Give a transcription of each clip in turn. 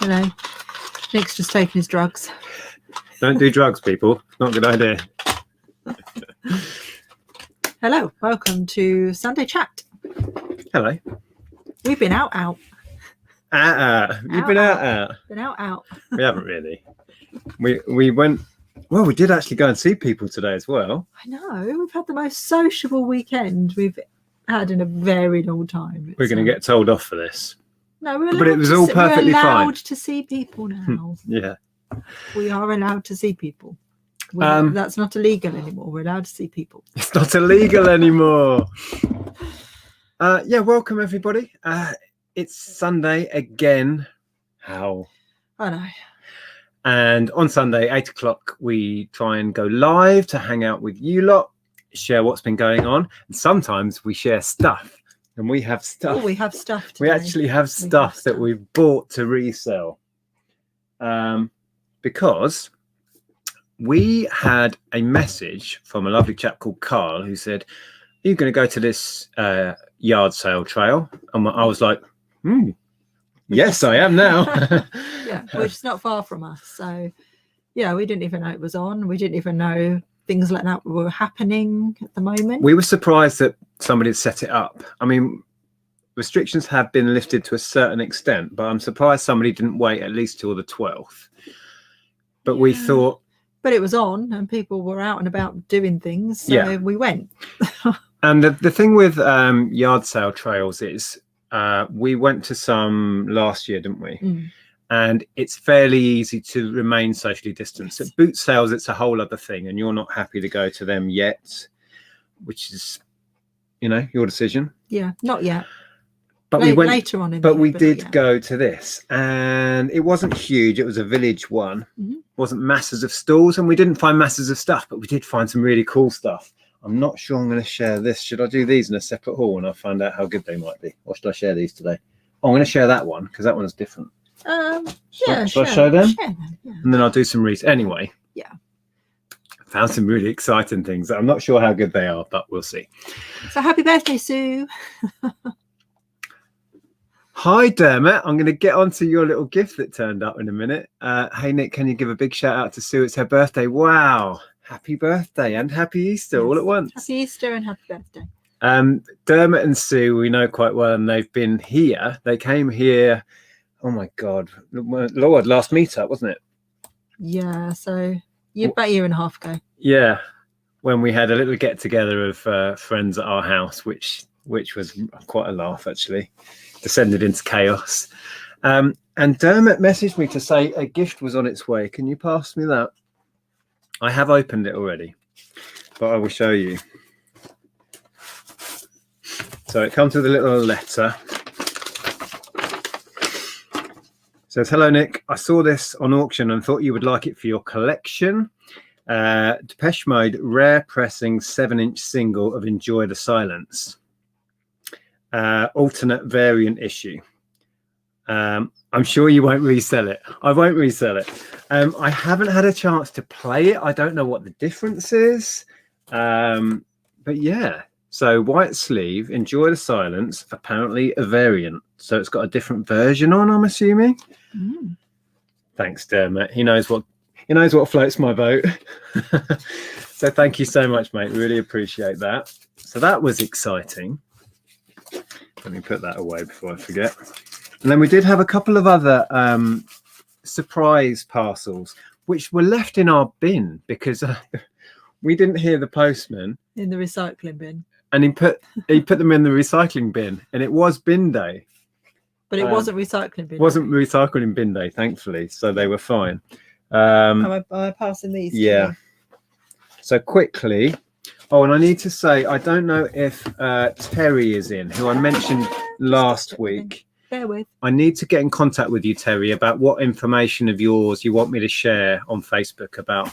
know, Nick's just taking his drugs. Don't do drugs, people. Not a good idea. Hello, welcome to Sunday Chat. Hello. We've been out. You've been out. Been out. We haven't really. We went. Well, we did actually go and see people today as well. I know. We've had the most sociable weekend we've had in a very long time. We're going to get told off for this. No, we're allowed. But it was all perfectly we're allowed fine. to see people now. Yeah. We are allowed to see people. That's not illegal anymore. We're allowed to see people. It's not illegal anymore. Yeah, welcome everybody. It's Sunday again. How? I know. And on Sunday, 8 o'clock, we try and go live to hang out with you lot, share what's been going on. And sometimes we share stuff. And we have stuff. Oh, we have stuff today. We actually have stuff that we've bought to resell. Because we had a message from a lovely chap called Carl who said, "Are you going to go to this yard sale trail?" And I was like, yes, I am now. Yeah, which is not far from us. So, yeah, we didn't even know it was on. We didn't even know things like that were happening at the moment. We were surprised that somebody had set it up. I mean, restrictions have been lifted to a certain extent, but I'm surprised somebody didn't wait at least till the 12th. But we thought... But it was on and people were out and about doing things, so we went. And the thing with yard sale trails is we went to some last year, didn't we? And it's fairly easy to remain socially distanced. At boot sales, it's a whole other thing, and you're not happy to go to them yet, which is, you know, your decision. Yeah, not yet. But we went later on. We did go to this, and it wasn't huge. It was a village one. It wasn't masses of stalls, and we didn't find masses of stuff, but we did find some really cool stuff. I'm not sure I'm going to share this. Should I do these in a separate haul and I'll find out how good they might be? Or should I share these today? Oh, I'm going to share that one because that one's different. Yeah, Shall I show them? Share them, yeah. And then I'll do some research. Anyway. Yeah. I found some really exciting things. I'm not sure how good they are, but we'll see. So happy birthday, Sue. Hi, Dermot. I'm going to get onto your little gift that turned up in a minute. Hey, Nick, can you give a big shout out to Sue? It's her birthday. Wow. Happy birthday and happy Easter all at once. Happy Easter and happy birthday. Dermot and Sue, we know quite well, and they've been here. They came here, oh my God, Lord, last meetup, wasn't it? Yeah, so about a year and a half ago. Yeah, when we had a little get together of friends at our house, which was quite a laugh, actually. Descended into chaos. And Dermot messaged me to say a gift was on its way. Can you pass me that? I have opened it already, but I will show you. So it comes with a little letter. It says, "Hello, Nick. I saw this on auction and thought you would like it for your collection. Depeche Mode rare pressing 7-inch single of Enjoy the Silence. Alternate variant issue. I'm sure you won't resell it. I won't resell it. I haven't had a chance to play it. I don't know what the difference is. But yeah, so white sleeve, Enjoy the Silence, apparently a variant. So it's got a different version on, I'm assuming. Thanks, Dermot. He knows what floats my boat. So thank you so much, mate. Really appreciate that. So that was exciting. Let me put that away before I forget. And then we did have a couple of other surprise parcels, which were left in our bin because we didn't hear the postman. In the recycling bin. And he put them in the recycling bin, and it was bin day. But it wasn't recycling bin. It wasn't recycling bin day, thankfully, so they were fine. Am I passing these? Yeah. So quickly. Oh, and I need to say, I don't know if Terry is in, who I mentioned last week. Bear with. I need to get in contact with you, Terry, about what information of yours you want me to share on Facebook about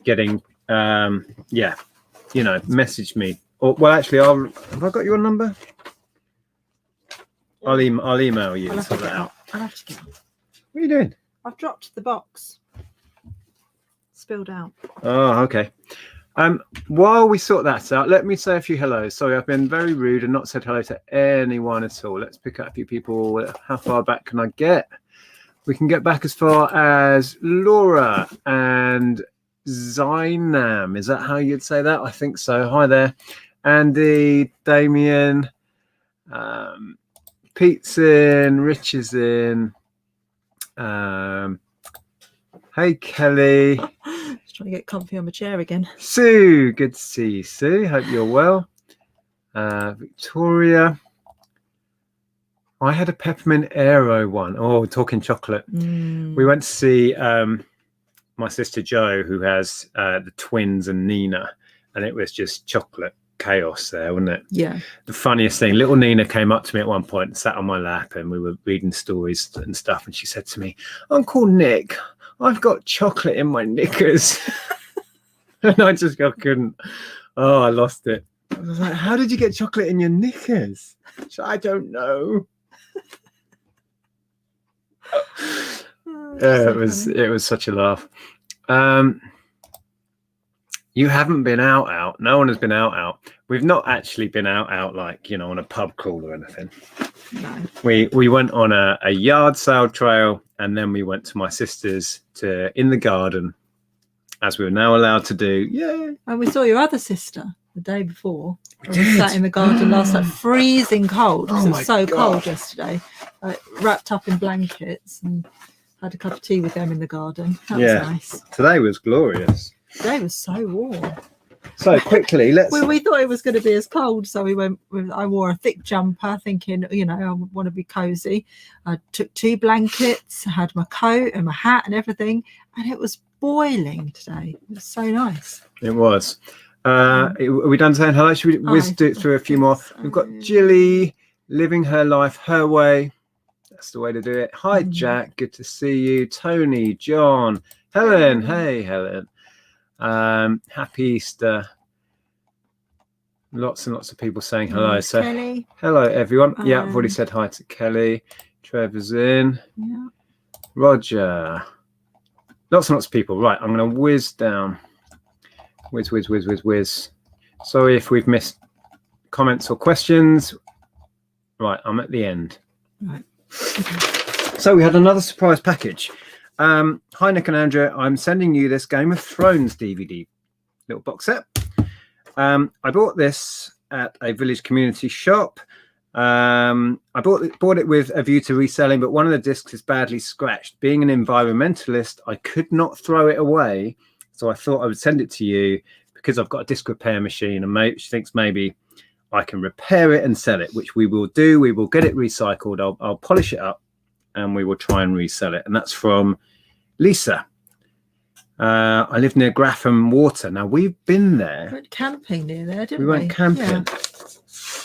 getting, message me. Or, well, actually, have I got your number? I'll email you. I'll have to get out. What are you doing? I've dropped the box. Spilled out. Oh, okay. While we sort that out, let me say a few hellos. Sorry, I've been very rude and not said hello to anyone at all. Let's pick up a few people. How far back can I get? We can get back as far as Laura and Zainam. Is that how you'd say that? I think so. Hi there. Andy, Damien, Pete's in, Rich is in. Hey, Kelly. Just trying to get comfy on my chair again. Sue, good to see you, Sue. Hope you're well. Victoria. I had a peppermint aero one. Oh, talking chocolate. We went to see my sister Jo, who has the twins and Nina, and it was just chocolate chaos there, wasn't it? Yeah. The funniest thing, little Nina came up to me at one point and sat on my lap, and we were reading stories and stuff, and she said to me, Uncle Nick, I've got chocolate in my knickers. And I couldn't. Oh, I lost it. I was like, how did you get chocolate in your knickers? I don't know. Yeah, it was such a laugh. You haven't been out. No one has been out. We've not actually been out like, you know, on a pub crawl or anything. No. We went on a yard sale trail, and then we went to my sister's in the garden, as we were now allowed to do. Yeah. And we saw your other sister the day before. We sat in the garden last night, freezing cold. It was so cold yesterday. Wrapped up in blankets and had a cup of tea with them in the garden. That was nice. Today was glorious. Today was so warm. So quickly, we thought it was going to be as cold, so we went. I wore a thick jumper, thinking, you know, I want to be cozy. I took 2 blankets, had my coat and my hat and everything, and it was boiling today. It was so nice. It was. Are we done saying hello? Should we do it through a few more? We've got Jilly living her life her way. That's the way to do it. Hi, Jack. Good to see you. Tony, John, Helen. Hey, Helen. Happy Easter. Lots and lots of people saying hello. So Kelly. Hello, everyone. Yeah, I've already said hi to Kelly. Trevor's in. Yeah. Roger. Lots and lots of people. Right, I'm going to whiz down. Whiz. Sorry if we've missed comments or questions. Right, I'm at the end. Right. So we had another surprise package. Hi, Nick and Andrea. I'm sending you this Game of Thrones DVD little box set. I bought this at a village community shop. I bought it with a view to reselling, but one of the discs is badly scratched. Being an environmentalist, I could not throw it away. So I thought I would send it to you because I've got a disc repair machine, and she thinks maybe I can repair it and sell it, which we will do. We will get it recycled. I'll polish it up, and we will try and resell it. And that's from Lisa. I live near Graffham Water. Now, we've been there. We went camping near there, didn't we? We went camping.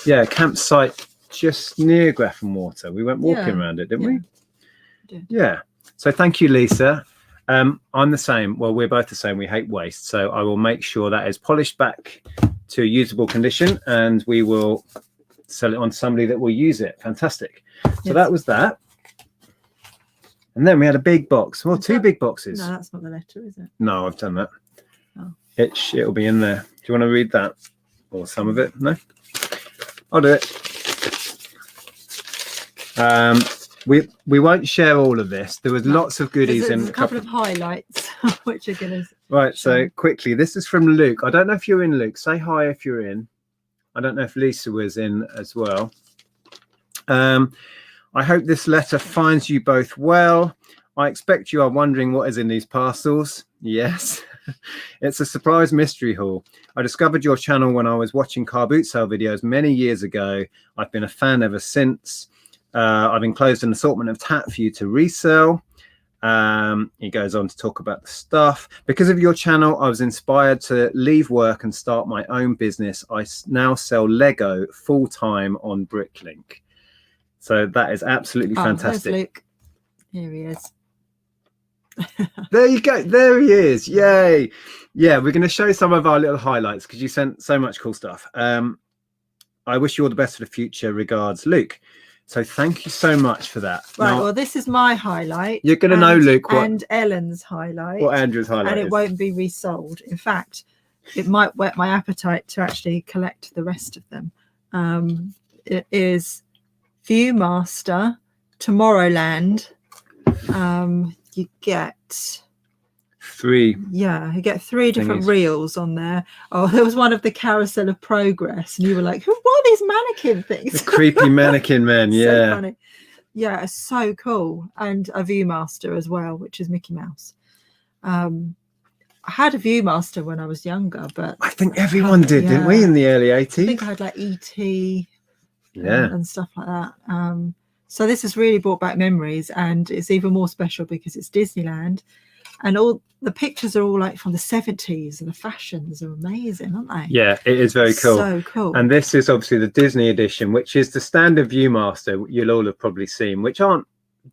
Yeah, campsite just near Graffham Water. We went walking around it, didn't we? Did. Yeah. So thank you, Lisa. I'm the same. Well, we're both the same. We hate waste. So I will make sure that is polished back to a usable condition, and we will sell it on to somebody that will use it. Fantastic. So that was that. And then we had a big box. Well, 2 big boxes. No, that's not the letter, is it? No, I've done that. Oh. It'll be in there. Do you want to read that? Or some of it? No? I'll do it. We won't share all of this. There was lots of goodies. There's a couple of highlights, which are going to... Right, so quickly, this is from Luke. I don't know if you're in, Luke. Say hi if you're in. I don't know if Lisa was in as well. I hope this letter finds you both well. I expect you are wondering what is in these parcels. Yes, it's a surprise mystery haul. I discovered your channel when I was watching car boot sale videos many years ago. I've been a fan ever since. I've enclosed an assortment of tat for you to resell. He goes on to talk about the stuff. Because of your channel, I was inspired to leave work and start my own business. I now sell Lego full-time on Bricklink. So that is absolutely fantastic. Luke. Here he is. There you go. There he is. Yay. Yeah, we're going to show some of our little highlights because you sent so much cool stuff. I wish you all the best for the future. Regards, Luke. So thank you so much for that. Right, now, well, this is my highlight. You're going to know, Luke, and Ellen's highlight. What Andrew's highlight and it is. won't be resold. In fact, it might whet my appetite to actually collect the rest of them. It is Viewmaster, Tomorrowland. You get three. Yeah, you get 3 different reels on there. Oh, there was one of the Carousel of Progress, and you were like, what are these mannequin things? The creepy mannequin men, yeah. So funny. Yeah, it's so cool. And a Viewmaster as well, which is Mickey Mouse. I had a Viewmaster when I was younger, but I think everyone did, didn't we, in the early 80s? I think I had like E.T. And stuff like that. So this has really brought back memories, and it's even more special because it's Disneyland, and all the pictures are all like from the 70s, and the fashions are amazing, aren't they? Yeah, it is very cool. So cool. And this is obviously the Disney edition, which is the standard Viewmaster you'll all have probably seen, which aren't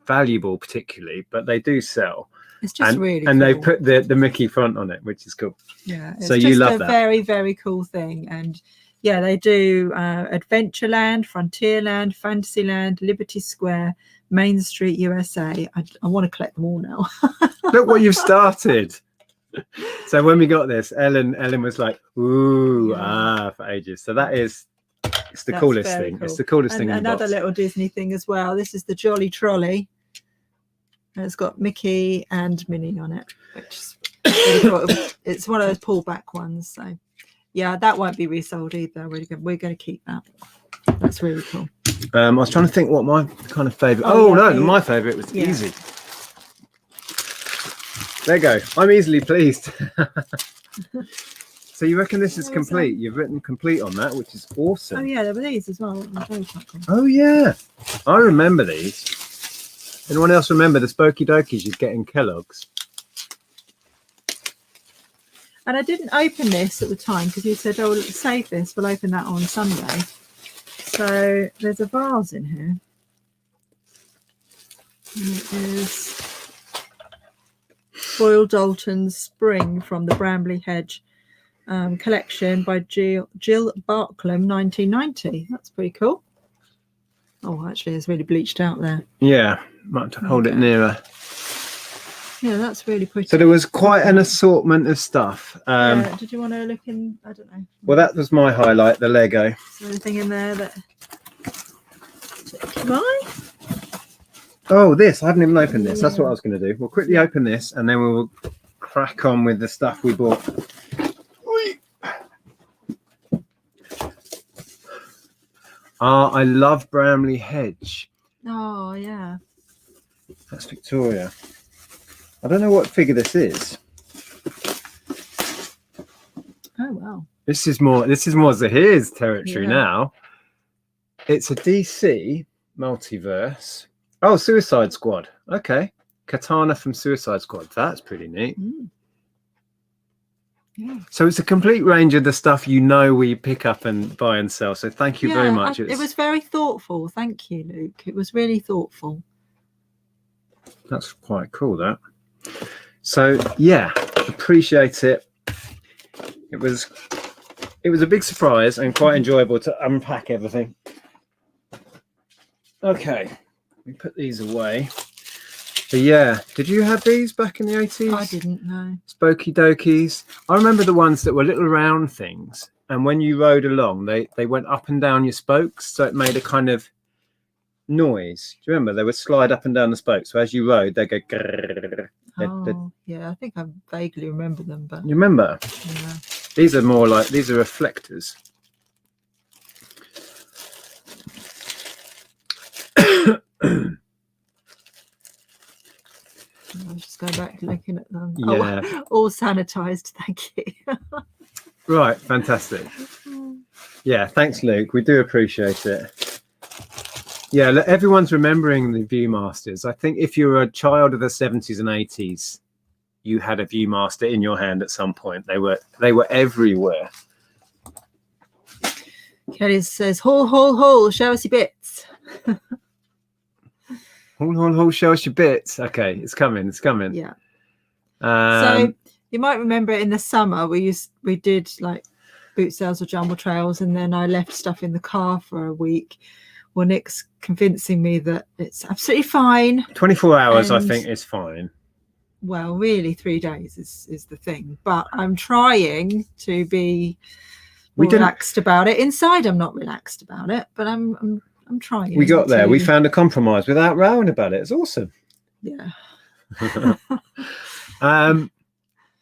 valuable particularly, but they do sell. It's just really cool. And they put the Mickey front on it, which is cool. Yeah, it's so just you love a that. Very, very cool thing. And yeah, they do Adventureland, Frontierland, Fantasyland, Liberty Square, Main Street, USA. I want to collect them all now. Look what you've started. So when we got this, Ellen was like, ooh, for ages. So it's the coolest thing. Cool. It's the coolest thing in the another box. Little Disney thing as well. This is the Jolly Trolley. And it's got Mickey and Minnie on it, which is really cool. It's one of those pullback ones. So yeah, that won't be resold either. We're going to keep that. That's really cool. I was trying to think what my kind of favourite. My favourite was easy. There you go. I'm easily pleased. So you reckon this is complete? You've written complete on that, which is awesome. Oh yeah, there were these as well. Oh yeah, I remember these. Anyone else remember the Spooky Dokies you'd get in Kellogg's? And I didn't open this at the time because you said, oh, save this, we'll open that on Sunday. So there's a vase in here. And it is Royal Dalton's Spring from the Bramley Hedge collection by Jill Barklam, 1990. That's pretty cool. Oh, actually, it's really bleached out there. Yeah, might have to hold it nearer. Yeah, that's really pretty. So there was quite an assortment of stuff. Did you want to look in? I don't know. Well, that was my highlight, the Lego. Is there anything in there that... Why? Oh, this. I haven't even opened this. That's what I was going to do. We'll quickly open this and then we'll crack on with the stuff we bought. I love Bramley Hedge. Oh, yeah. That's Victoria. I don't know what figure this is. Oh, wow. This is more Zahir's territory now. It's a DC multiverse. Oh, Suicide Squad. Okay. Katana from Suicide Squad. That's pretty neat. Yeah. So it's a complete range of the stuff we pick up and buy and sell. So thank you very much. It was very thoughtful. Thank you, Luke. It was really thoughtful. That's quite cool, that. So yeah, appreciate it. It was a big surprise and quite enjoyable to unpack everything. Okay, we put these away. But yeah, did you have these back in the 80s? I didn't know. Spooky Dokies. I remember the ones that were little round things, and when you rode along, they went up and down your spokes, so it made a kind of noise. Do you remember? They would slide up and down the spokes, so as you rode, they go. Oh, yeah, I think I vaguely remember them, but you remember? Yeah. These are more like reflectors. I'm just going back looking at them. Yeah. Oh, all sanitized, thank you. Right, fantastic. Yeah, thanks, Luke. We do appreciate it. Yeah, everyone's remembering the Viewmasters. I think if you were a child of the 70s and 80s, you had a Viewmaster in your hand at some point. They were everywhere. Kelly says, haul, show us your bits. Haul, show us your bits. Okay, it's coming. Yeah. So you might remember in the summer we did like boot sales or jumble trails, and then I left stuff in the car for a week. Well, Nick's convincing me that it's absolutely fine. 24 hours, I think, is fine. well, really 3 days is the thing, but I'm trying to be more relaxed about it. Inside I'm not relaxed about it, but I'm trying. We got there. We found a compromise without rowing about it. It's awesome. Yeah.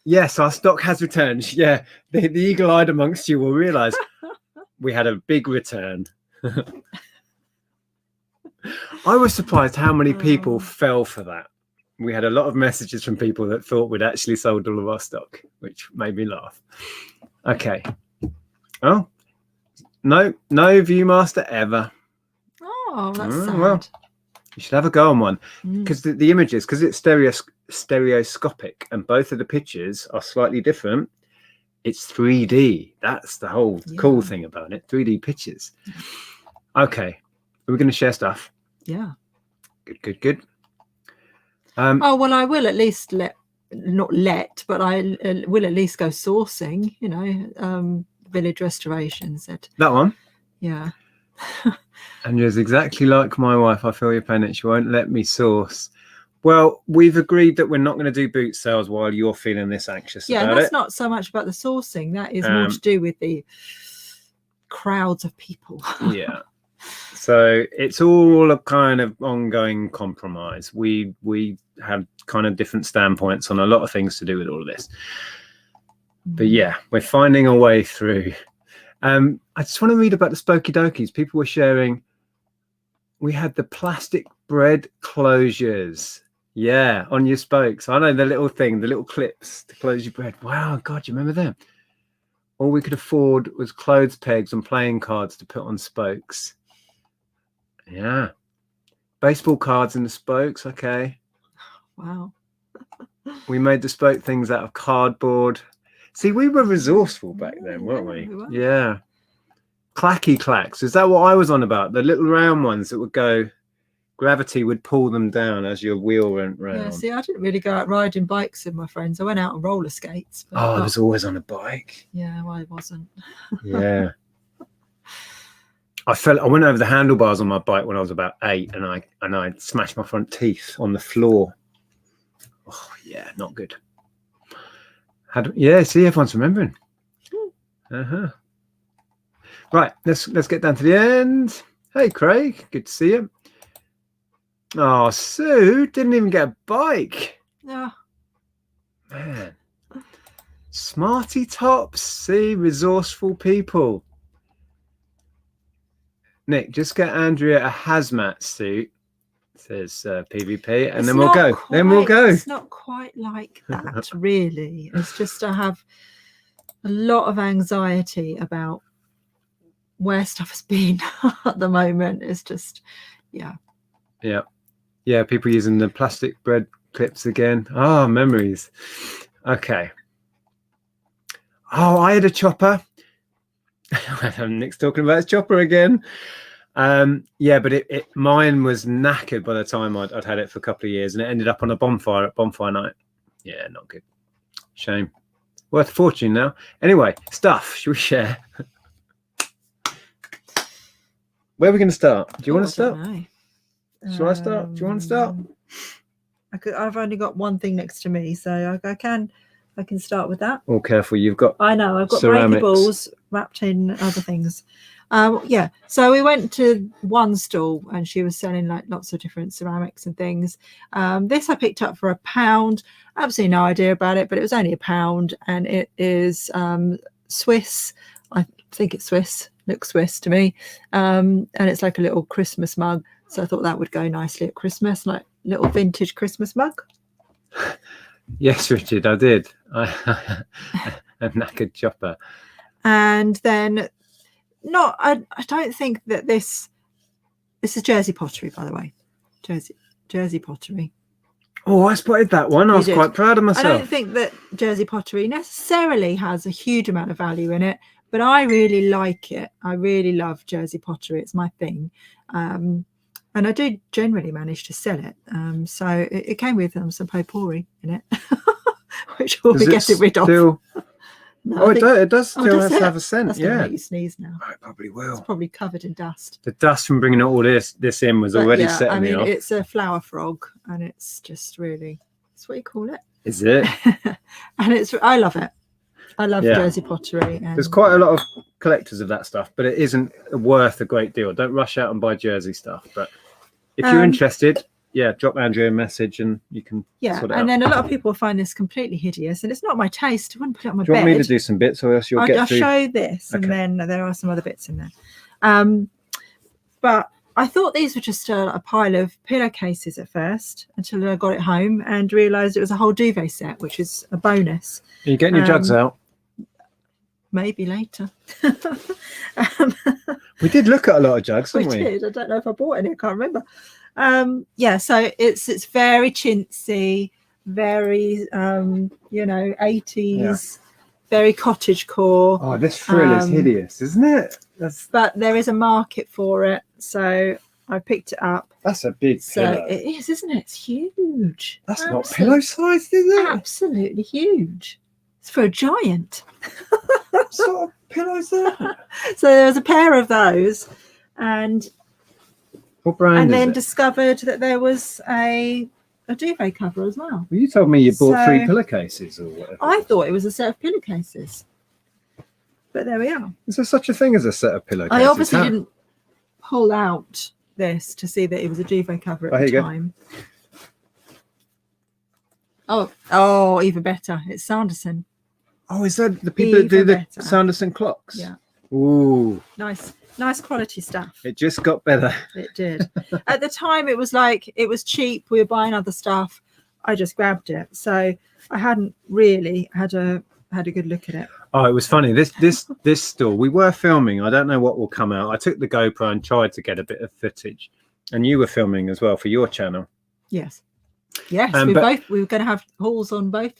Yes, our stock has returned. Yeah, the eagle-eyed amongst you will realize we had a big return. I was surprised how many people fell for that. We had a lot of messages from people that thought we'd actually sold all of our stock, which made me laugh. Okay. Oh, no Viewmaster ever. Oh, that's sad. Well, you should have a go on one, because the images, because it's stereoscopic and both of the pictures are slightly different. It's 3D. That's the whole cool thing about it. 3D pictures. Okay. We're going to share stuff. Yeah. Good. Oh, well, I will at least but I will at least go sourcing, you know, Village Restoration said. That one? Yeah. Andrea's exactly like my wife. I feel your pain that she won't let me source. Well, we've agreed that we're not going to do boot sales while you're feeling this anxious about it. Yeah, that's not so much about the sourcing. That is more to do with the crowds of people. Yeah. So it's all a kind of ongoing compromise. We have kind of different standpoints on a lot of things to do with all of this. But yeah, we're finding a way through. I just want to read about the Spokey Dokies. People were sharing. We had the plastic bread closures. Yeah, on your spokes. I know the little thing, the little clips to close your bread. Wow, God, you remember them? All we could afford was clothes pegs and playing cards to put on spokes. Yeah. Baseball cards in the spokes. Okay. Wow. We made the spoke things out of cardboard. See, we were resourceful back then, weren't we? We were. Yeah. Clacky clacks. Is that what I was on about? The little round ones that would go, gravity would pull them down as your wheel went round. Yeah, see, I didn't really go out riding bikes with my friends. I went out on roller skates. But I was always on a bike. Yeah, well, I wasn't. Yeah. I went over the handlebars on my bike when I was about 8, and I smashed my front teeth on the floor. Oh yeah, not good. See, everyone's remembering. Right, let's get down to the end. Hey Craig, good to see you. Oh, Sue didn't even get a bike. Yeah. Man. Smarty tops, see, resourceful people. Nick, just get Andrea a hazmat suit, says PvP, and then we'll go. It's not quite like that, really. It's just I have a lot of anxiety about where stuff has been at the moment. It's just, yeah. People using the plastic bread clips again. Memories. Okay. I had a chopper. Nick's talking about his chopper again. But mine was knackered by the time I'd had it for a couple of years, and it ended up on a bonfire at bonfire night. Yeah, not good. Shame. Worth a fortune now. Anyway, stuff. Should we share? Where are we going to start? Do you want to start? Shall I start? Do you want to start? I've only got one thing next to me, so I can start with that. Oh, careful! You've got. I know. I've got ceramics. breakables wrapped in other things. So we went to one stall, and she was selling like lots of different ceramics and things. This I picked up for £1. Absolutely no idea about it, but it was only £1, and it is Swiss. I think it's Swiss. Looks Swiss to me. And it's like a little Christmas mug. So I thought that would go nicely at Christmas, like little vintage Christmas mug. Yes, Richard, I did. A knackered chopper. And then, I don't think that this is Jersey pottery, by the way. Jersey pottery. Oh, I spotted that one. I was quite proud of myself. I don't think that Jersey pottery necessarily has a huge amount of value in it, but I really like it. I really love Jersey pottery. It's my thing. And I do generally manage to sell it. So it came with some potpourri in it, which we'll be getting rid of. No, it does still have a scent. That's going to make you sneeze now. Oh, it probably will. It's probably covered in dust. The dust from bringing all this in was already setting me off. It's a flower frog, and it's just really, that's what you call it. Is it? And I love it. I love Yeah. Jersey pottery. And There's quite a lot of collectors of that stuff, but it isn't worth a great deal. Don't rush out and buy Jersey stuff. But if you're interested, yeah, drop Andrea a message and you can sort it out. And then a lot of people find this completely hideous, and it's not my taste. I wouldn't put it on my bed. Do you want me to do some bits, or else you'll get I'll through? show this, and then there are some other bits in there. But I thought these were just a pile of pillowcases at first, until I got it home and realised it was a whole duvet set, which is a bonus. Are you getting your jugs out? Maybe later. We did look at a lot of jugs, didn't we? We did. I don't know if I bought any. I can't remember. Yeah, so it's very chintzy, very 80s, very cottage core. Oh, this frill is hideous, isn't it? But there is a market for it, so I picked it up. That's a big pillow. It is, isn't it? It's huge. That's not pillow sized, is it? Absolutely huge. It's for a giant. What sort of pillows are that? So there was a pair of those, and what brand and is then it? discovered that there was a duvet cover as well. Well, you told me you bought 3 pillowcases or whatever. I thought it was a set of pillowcases, but there we are. Is there such a thing as a set of pillowcases? I obviously didn't pull out this to see that it was a duvet cover at the time. Oh, even better. It's Sanderson. Oh, is that the people that do the Sanderson clocks? Yeah. Ooh. Nice quality stuff. It just got better. It did. At the time, it was like, it was cheap. We were buying other stuff. I just grabbed it. So I hadn't really had a good look at it. Oh, it was funny. This store, we were filming. I don't know what will come out. I took the GoPro and tried to get a bit of footage. And you were filming as well for your channel. Yes. Yes. We were going to have hauls on both.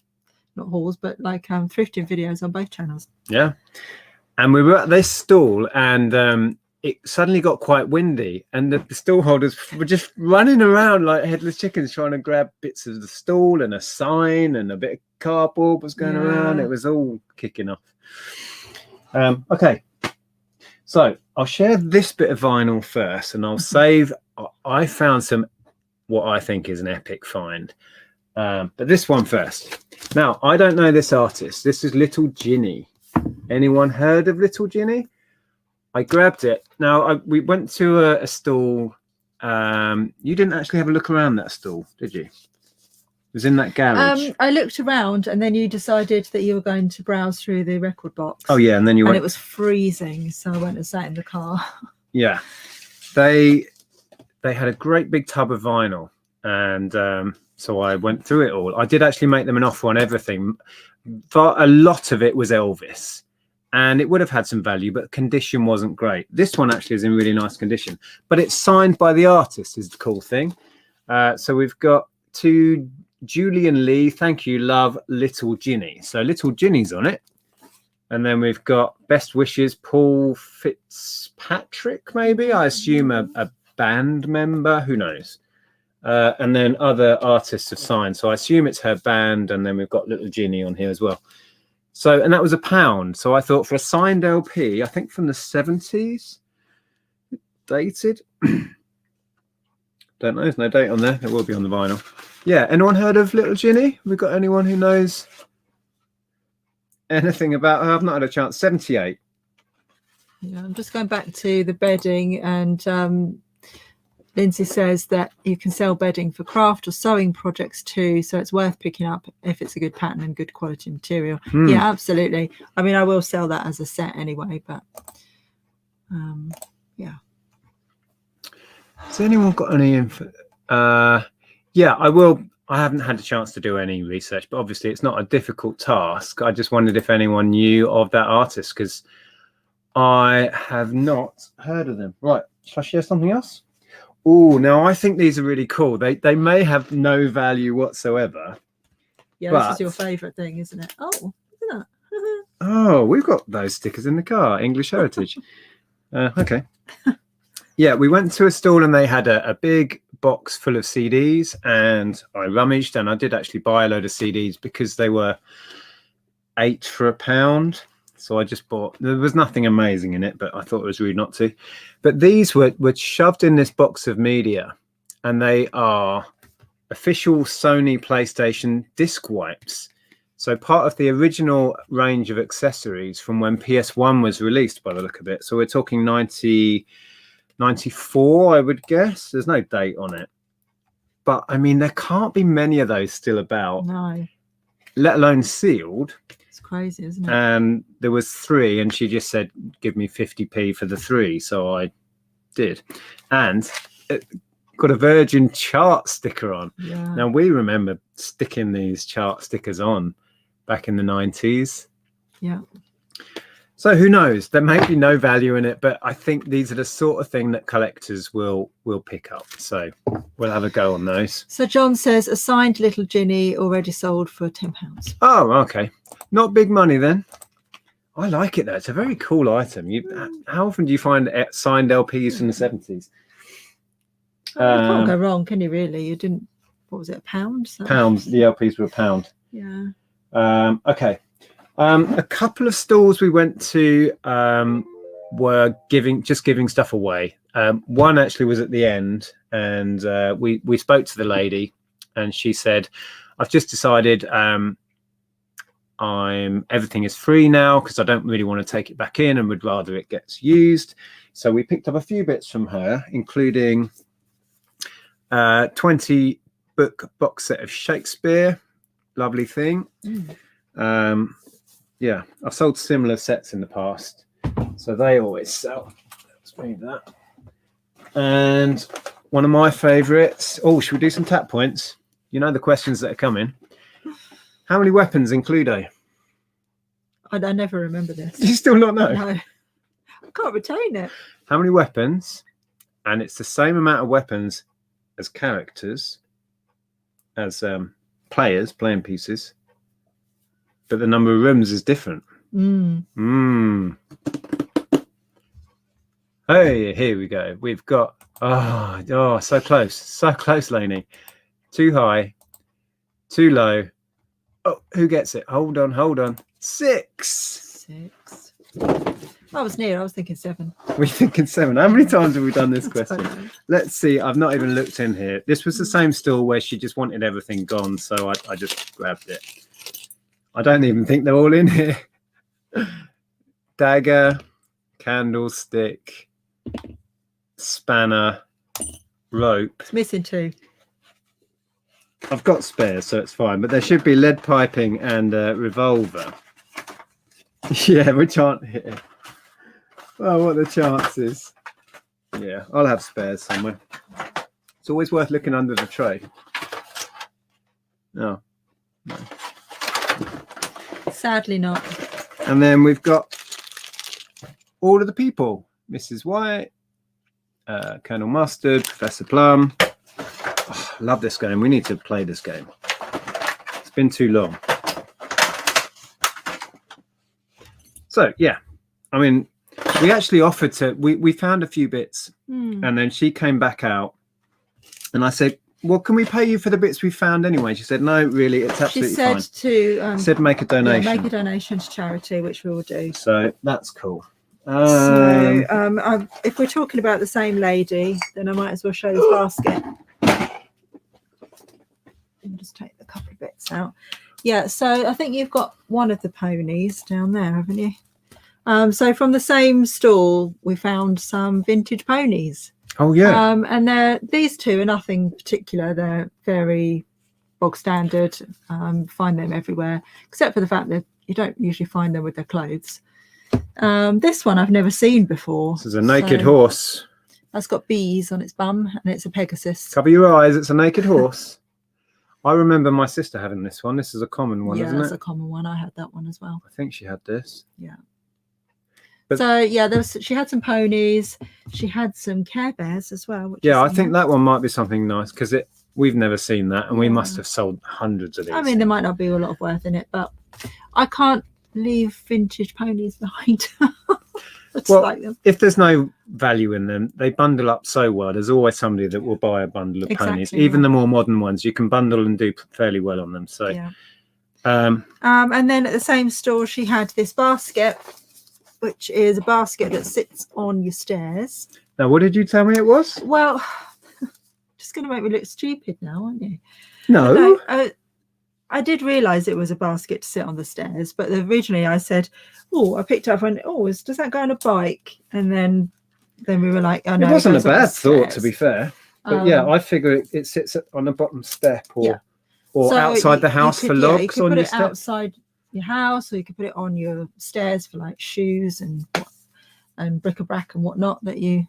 Not hauls, but like thrifting videos on both channels. Yeah. And we were at this stall, and it suddenly got quite windy, and the stall holders were just running around like headless chickens, trying to grab bits of the stall and a sign, and a bit of cardboard was going around. It was all kicking off. Okay, so I'll share this bit of vinyl first, and I'll save. I found what I think is an epic find, but this one first. Now, I don't know this artist. This is Little Ginny. Anyone heard of Little Ginny? I grabbed it. Now, we went to a stall. You didn't actually have a look around that stall, did you? It was in that garage. I looked around, and then you decided that you were going to browse through the record box. Oh, yeah, and then you went... And it was freezing, so I went and sat in the car. Yeah. They had a great big tub of vinyl, and so I went through it all. I did actually make them an offer on everything. But a lot of it was Elvis, and it would have had some value, but condition wasn't great. This one actually is in really nice condition, but it's signed by the artist is the cool thing. So we've got to Julian Lee, thank you, love, Little Ginny. So Little Ginny's on it. And then we've got best wishes, Paul Fitzpatrick, maybe. I assume a band member, who knows. And then other artists have signed. So I assume it's her band. And then we've got Little Ginny on here as well. So, and that was £1. So I thought for a signed LP, I think from the 70s, dated. Don't know, there's no date on there. It will be on the vinyl. Yeah, anyone heard of Little Ginny? Have we got anyone who knows anything about her? I've not had a chance. 78. Yeah, I'm just going back to the bedding, and Lindsay says that you can sell bedding for craft or sewing projects too, so it's worth picking up if it's a good pattern and good quality material. Yeah, absolutely. I mean, I will sell that as a set anyway, but yeah. Has anyone got any info? Yeah, I will. I haven't had a chance to do any research, but obviously it's not a difficult task. I just wondered if anyone knew of that artist, because I have not heard of them. Right, shall I share something else? Oh, now I think these are really cool. They may have no value whatsoever. Yeah, but this is your favourite thing, isn't it? Oh, look at that. Oh, we've got those stickers in the car. English Heritage. Okay. Yeah, we went to a stall and they had a big box full of CDs, and I rummaged, and I did actually buy a load of CDs because they were 8 for £1. So I just bought, there was nothing amazing in it, but I thought it was rude not to. But these were shoved in this box of media, and they are official Sony PlayStation disc wipes. So part of the original range of accessories from when PS1 was released, by the look of it. So we're talking 94, I would guess. There's no date on it. But, I mean, there can't be many of those still about. No. Let alone sealed. It's crazy, isn't it? And there was 3, and she just said, give me 50p for the 3. So I did. And it got a Virgin chart sticker on. Yeah. Now, we remember sticking these chart stickers on back in the 90s. Yeah. So who knows? There may be no value in it, but I think these are the sort of thing that collectors will pick up. So we'll have a go on those. So John says a signed little Ginny already sold for £10. Oh, okay. Not big money then. I like it though. It's a very cool item. How often do you find signed LPs from the 70s? You can't go wrong, can you really? You didn't, what was it, £1? So. Pounds. The LPs were £1. Yeah. Okay. A couple of stores we went to were giving stuff away. One actually was at the end, and we spoke to the lady, and she said, "I've just decided everything is free now because I don't really want to take it back in, and would rather it gets used." So we picked up a few bits from her, including 20 book box set of Shakespeare. Lovely thing. Yeah, I've sold similar sets in the past, so they always sell. Let's move that. And one of my favorites. Oh, should we do some tap points? You know the questions that are coming. How many weapons in Cluedo? I never remember this. Do you still not know? No, I can't retain it. How many weapons? And it's the same amount of weapons as characters, as players, playing pieces. But the number of rooms is different. Hey, here we go. We've got so close, Lainey. Too high, too low. Oh, who gets it? Hold on. 6. I was near. I was thinking 7. We're thinking 7. How many times have we done this question? Let's see. I've not even looked in here. This was the same store where she just wanted everything gone, so I just grabbed it. I don't even think they're all in here. Dagger, candlestick, spanner, rope. It's missing 2. I've got spares, so it's fine. But there should be lead piping and a revolver. Yeah, which aren't here. Oh, what are the chances? Yeah, I'll have spares somewhere. It's always worth looking under the tray. No. Sadly not. And then we've got all of the people. Mrs. White, Colonel Mustard, Professor Plum. Oh, love this game. We need to play this game. It's been too long. So, yeah. I mean, we actually offered to... We found a few bits. And then she came back out. And I said, well, can we pay you for the bits we found anyway? She said, no, really, it's absolutely fine. She said make a donation. Yeah, make a donation to charity, which we will do. So that's cool. If we're talking about the same lady, then I might as well show this basket. And just take a couple of bits out. Yeah, so I think you've got one of the ponies down there, haven't you? So from the same stall, we found some vintage ponies. Oh yeah. And these 2 are nothing particular. They're very bog standard. Find them everywhere, except for the fact that you don't usually find them with their clothes. This one I've never seen before. This is a naked horse. That's got bees on its bum, and it's a Pegasus. Cover your eyes. It's a naked horse. I remember my sister having this one. This is a common one, isn't it? Yeah, it's a common one. I had that one as well. I think she had this. Yeah. But, so yeah, she had some ponies. She had some Care Bears as well. Yeah, I think that one might be something nice because we've never seen that, and we must have sold hundreds of these. I mean, there might not be a lot of worth in it, but I can't leave vintage ponies behind. Well, like them. If there's no value in them, they bundle up so well. There's always somebody that will buy a bundle of ponies. Even the more modern ones, you can bundle and do fairly well on them. So, yeah. And then at the same store, she had this basket, which is a basket that sits on your stairs. Now, what did you tell me it was? Well, just going to make me look stupid now, aren't you? No. I did realise it was a basket to sit on the stairs, but originally I said, "Oh, I picked up and does that go on a bike?" And then we were like, "Oh no, it wasn't a goes on the bad thought, to stairs." be fair. But yeah, I figure it sits on the bottom step or So outside the house for logs you could on put your it step. outside your house, or you could put it on your stairs for like shoes and bric-a-brac and whatnot that you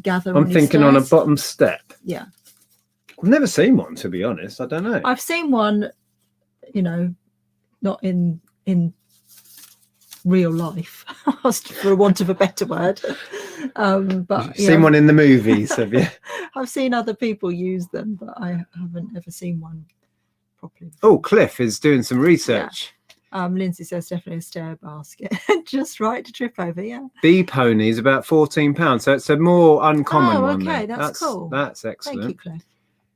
gather. I'm thinking on a bottom step. Yeah, I've never seen one, to be honest. I don't know. I've seen one, not in real life, for want of a better word. But you've seen one in the movies, have you? I've seen other people use them, but I haven't ever seen one properly. Oh, Cliff is doing some research. Lindsay says definitely a stair basket. Just right to trip over. Bee pony is about £14, so it's a more uncommon one. Okay, then. that's cool. That's excellent. Thank you, Cliff.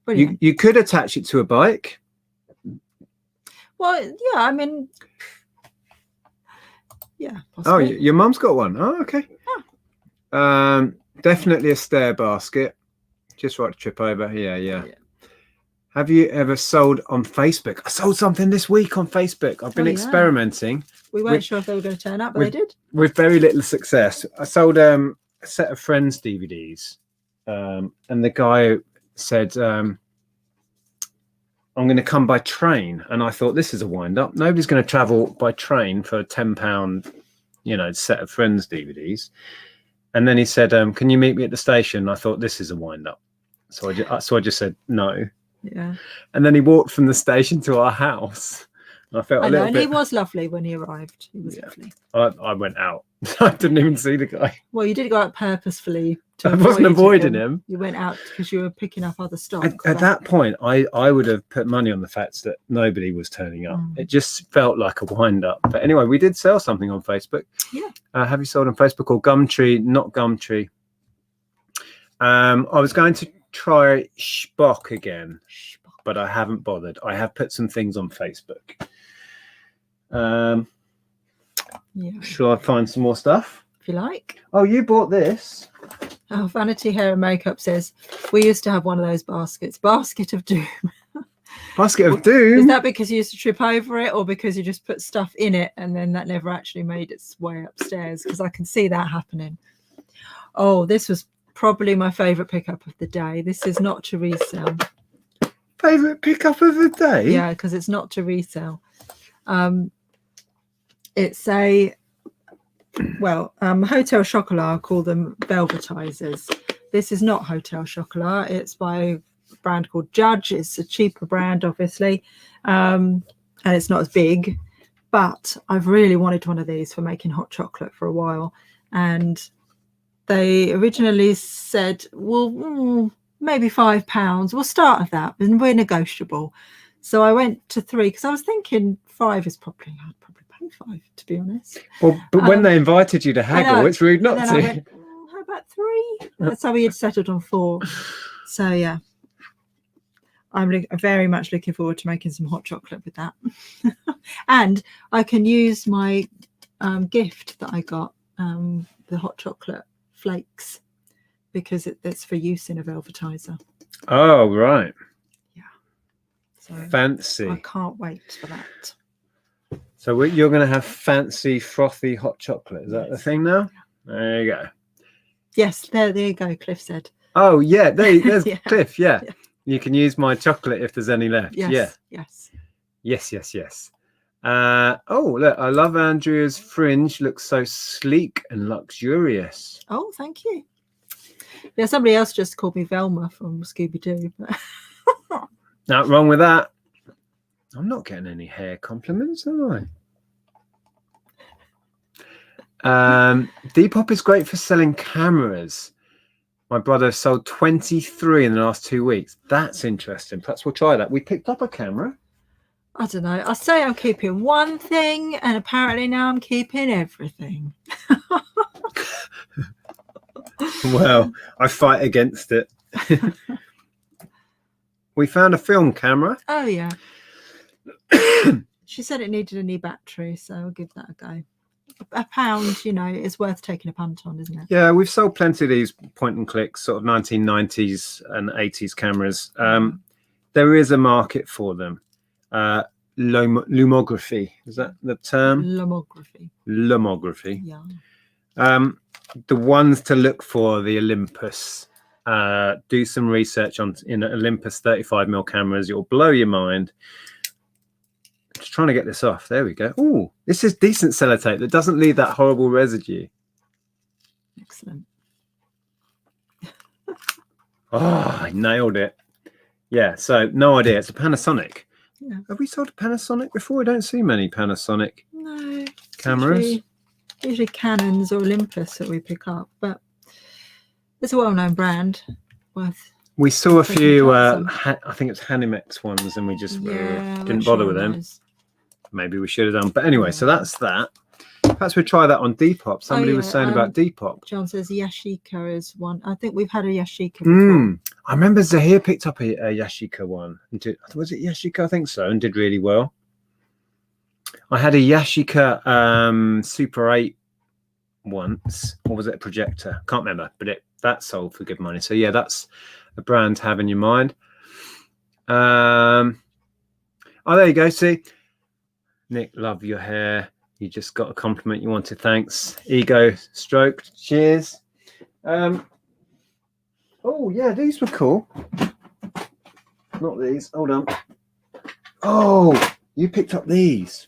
Brilliant. You could attach it to a bike. Well, yeah, I mean, yeah. Possibly. Oh, your mum's got one. Oh, okay. Definitely a stair basket. Just right to trip over. Yeah. Have you ever sold on Facebook? I sold something this week on Facebook. I've been experimenting. We weren't sure if they were going to turn up, but they did. With very little success. I sold a set of Friends DVDs. And the guy said, I'm going to come by train. And I thought, this is a wind up. Nobody's going to travel by train for a £10, set of Friends DVDs. And then he said, can you meet me at the station? I thought, this is a wind up. So I just said no. Yeah. And then he walked from the station to our house. And I felt a little bit. He was lovely when he arrived. He was lovely. I went out. I didn't even see the guy. Well, you did go out purposefully. I wasn't avoiding him. You went out because you were picking up other stock. At that point, I would have put money on the fact that nobody was turning up. It just felt like a wind up. But anyway, we did sell something on Facebook. Yeah. Have you sold on Facebook or Gumtree? Not Gumtree. I was going to try Spock again, but I haven't bothered. I have put some things on Facebook. Shall I find some more stuff? If you like. Oh, you bought this. Oh, Vanity Hair and Makeup says, we used to have one of those baskets. Basket of Doom. Basket of Doom? Is that because you used to trip over it, or because you just put stuff in it and then that never actually made its way upstairs? Because I can see that happening. Oh, this was probably my favourite pickup of the day. This is not to resell. Favourite pickup of the day? Yeah, because it's not to resell. It's a Hotel Chocolat. I call them velvetizers. This is not Hotel Chocolat. It's by a brand called Judge. It's a cheaper brand, obviously, and it's not as big. But I've really wanted one of these for making hot chocolate for a while, and they originally said, well, maybe £5. We'll start at that, and we're negotiable. So I went to 3 because I was thinking 5 is probably, I'd probably pay 5, to be honest. Well, but when they invited you to haggle, it's rude not to. I went, how about 3? That's how we had settled on 4. So yeah, I'm very much looking forward to making some hot chocolate with that. And I can use my gift that I got, the hot chocolate flakes, because it's for use in a velvetizer. Oh, right. Yeah. So fancy. I can't wait for that. So you're going to have fancy, frothy hot chocolate. Is that the thing now? Yeah. There you go. Yes, there you go, Cliff said. Oh, yeah, there's Cliff, yeah. You can use my chocolate if there's any left. Yes, yes. Oh, look, I love Andrea's fringe. Looks so sleek and luxurious. Oh, thank you. Yeah, somebody else just called me Velma from Scooby-Doo. But Not wrong with that. I'm not getting any hair compliments, am I? Depop is great for selling cameras. My brother sold 23 in the last 2 weeks. That's interesting. Perhaps we'll try that. We picked up a camera. I don't know. I say I'm keeping one thing, and apparently now I'm keeping everything. Well, I fight against it. We found a film camera. Oh, yeah. She said it needed a new battery, so I'll give that a go. a pound, you know, is worth taking a punt on, isn't it? Yeah, we've sold plenty of these point and click sort of 1990s and 80s cameras. There is a market for them. Lumography, is that the term? Lumography. Yeah. The ones to look for, the Olympus. Do some research in Olympus 35mm cameras. It'll blow your mind. Just trying to get this off. There we go. Oh, this is decent sellotape that doesn't leave that horrible residue. Excellent. Oh, I nailed it. Yeah, so no idea. It's a Panasonic. Yeah. Have we sold a Panasonic before? I don't see many Panasonic cameras. Usually Canons or Olympus that we pick up, but it's a well-known brand. We saw a few, I think it's Hanimex ones, and we just didn't bother with them. Maybe we should have done. But anyway, so that's that. Perhaps we try that on Depop. Somebody was saying about Depop. John says Yashica is one. I think we've had a Yashica before. I remember Zahir picked up a Yashica one. Was it Yashica? I think so, and did really well. I had a Yashica Super 8 once. Or was it a projector? Can't remember, but that sold for good money. So yeah, that's a brand to have in your mind. Oh, there you go. See, Nick, love your hair. You just got a compliment you wanted. Thanks. Ego stroked. Cheers. Oh yeah, these were cool. Not these. Hold on. Oh, you picked up these.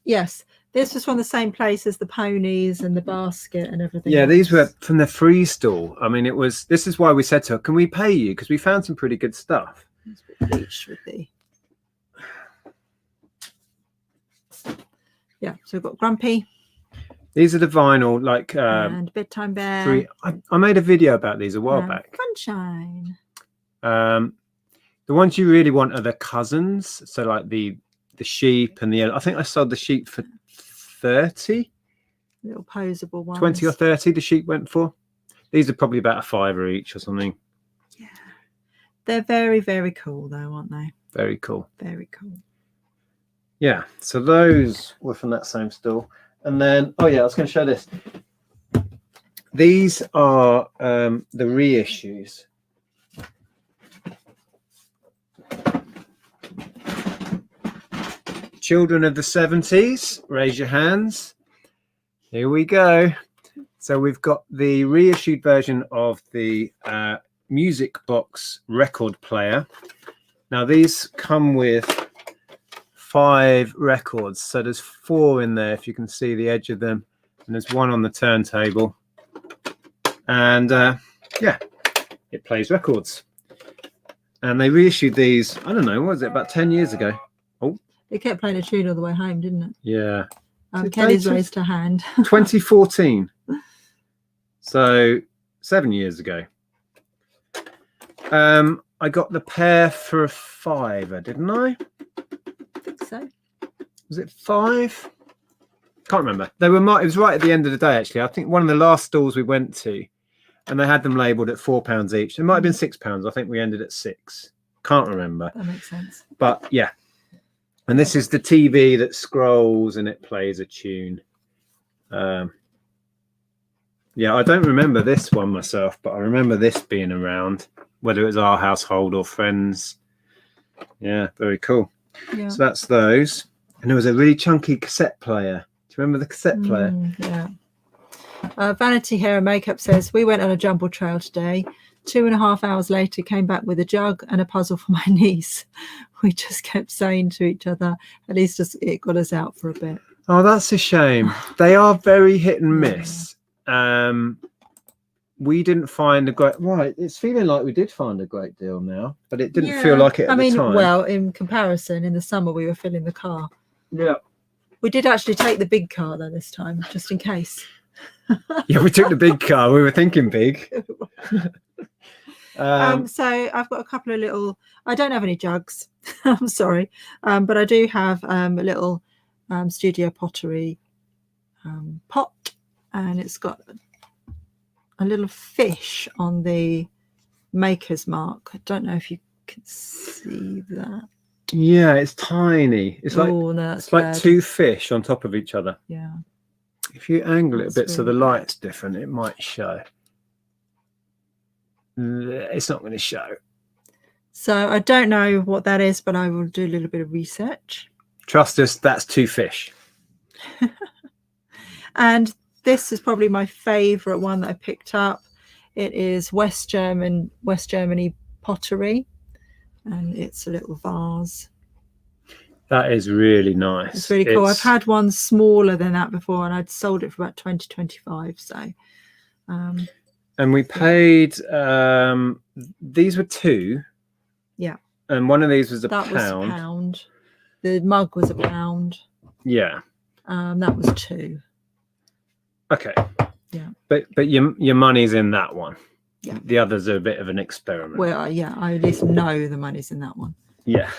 Yes, this was from the same place as the ponies and the basket and everything. Yeah, else. These were from the free stall. I mean, this is why we said to her, can we pay you? Because we found some pretty good stuff. Bleached would be. Yeah, so we've got Grumpy. These are the vinyl, like and Bedtime Bear. I made a video about these a while back. Sunshine. The ones you really want are the cousins. So like the sheep and I think I sold the sheep for 30. Little posable ones. 20 or 30 the sheep went for. These are probably about $5 each or something. Yeah. They're very, very cool though, aren't they? Very cool. Very cool. Yeah, so those were from that same store. And then, oh yeah, I was going to show this. These are the reissues. Children of the 70s, raise your hands. Here we go. So we've got the reissued version of the Music Box record player. Now these come with 5 records, so there's 4 in there if you can see the edge of them, and there's 1 on the turntable, and yeah, it plays records. And they reissued these, I don't know, what was it, about 10 years ago? Oh, it kept playing a tune all the way home, didn't it? Yeah. Kelly's raised her hand. 2014, so 7 years ago. I got the pair for $5, didn't I? So was it 5? Can't remember. They were it was right at the end of the day, actually. I think one of the last stalls we went to, and they had them labeled at £4 each. It might have been £6. I think we ended at 6. Can't remember. That makes sense. But yeah, and this is the TV that scrolls and it plays a tune. Yeah, I don't remember this one myself, but I remember this being around, whether it was our household or friends. Yeah, very cool. Yeah. So that's those. And there was a really chunky cassette player. Do you remember the cassette player? Yeah. Vanity Hair and Makeup says, we went on a jumble trail today. 2.5 hours later, came back with a jug and a puzzle for my niece. We just kept saying to each other, at least it got us out for a bit. Oh, that's a shame. They are very hit and miss. We didn't find a great... Right, it's feeling like we did find a great deal now, but it didn't feel like it at the time. Well, in comparison, in the summer, we were filling the car. Yeah. We did actually take the big car, though, this time, just in case. Yeah, we took the big car. We were thinking big. So I've got a couple of little... I don't have any jugs. I'm sorry. But I do have a little studio pottery pot, and it's got a little fish on the maker's mark. I don't know if you can see that. Yeah, it's tiny. It's like no, it's like 2 fish on top of each other. Yeah. If you angle it a That's bit so the really light's different, it might show. It's not going to show. So I don't know what that is, but I will do a little bit of research. Trust us, that's 2 fish. And this is probably my favorite one that I picked up. It is West Germany pottery, and it's a little vase. That is really nice. It's really cool. I've had one smaller than that before, and I'd sold it for about 20-25. So, and we paid. These were 2. Yeah. And one of these was that £1. was £1. The mug was £1. Yeah. That was 2. Okay. Yeah. But your money's in that one. Yeah. The others are a bit of an experiment. Well, yeah, I at least know the money's in that one. Yeah.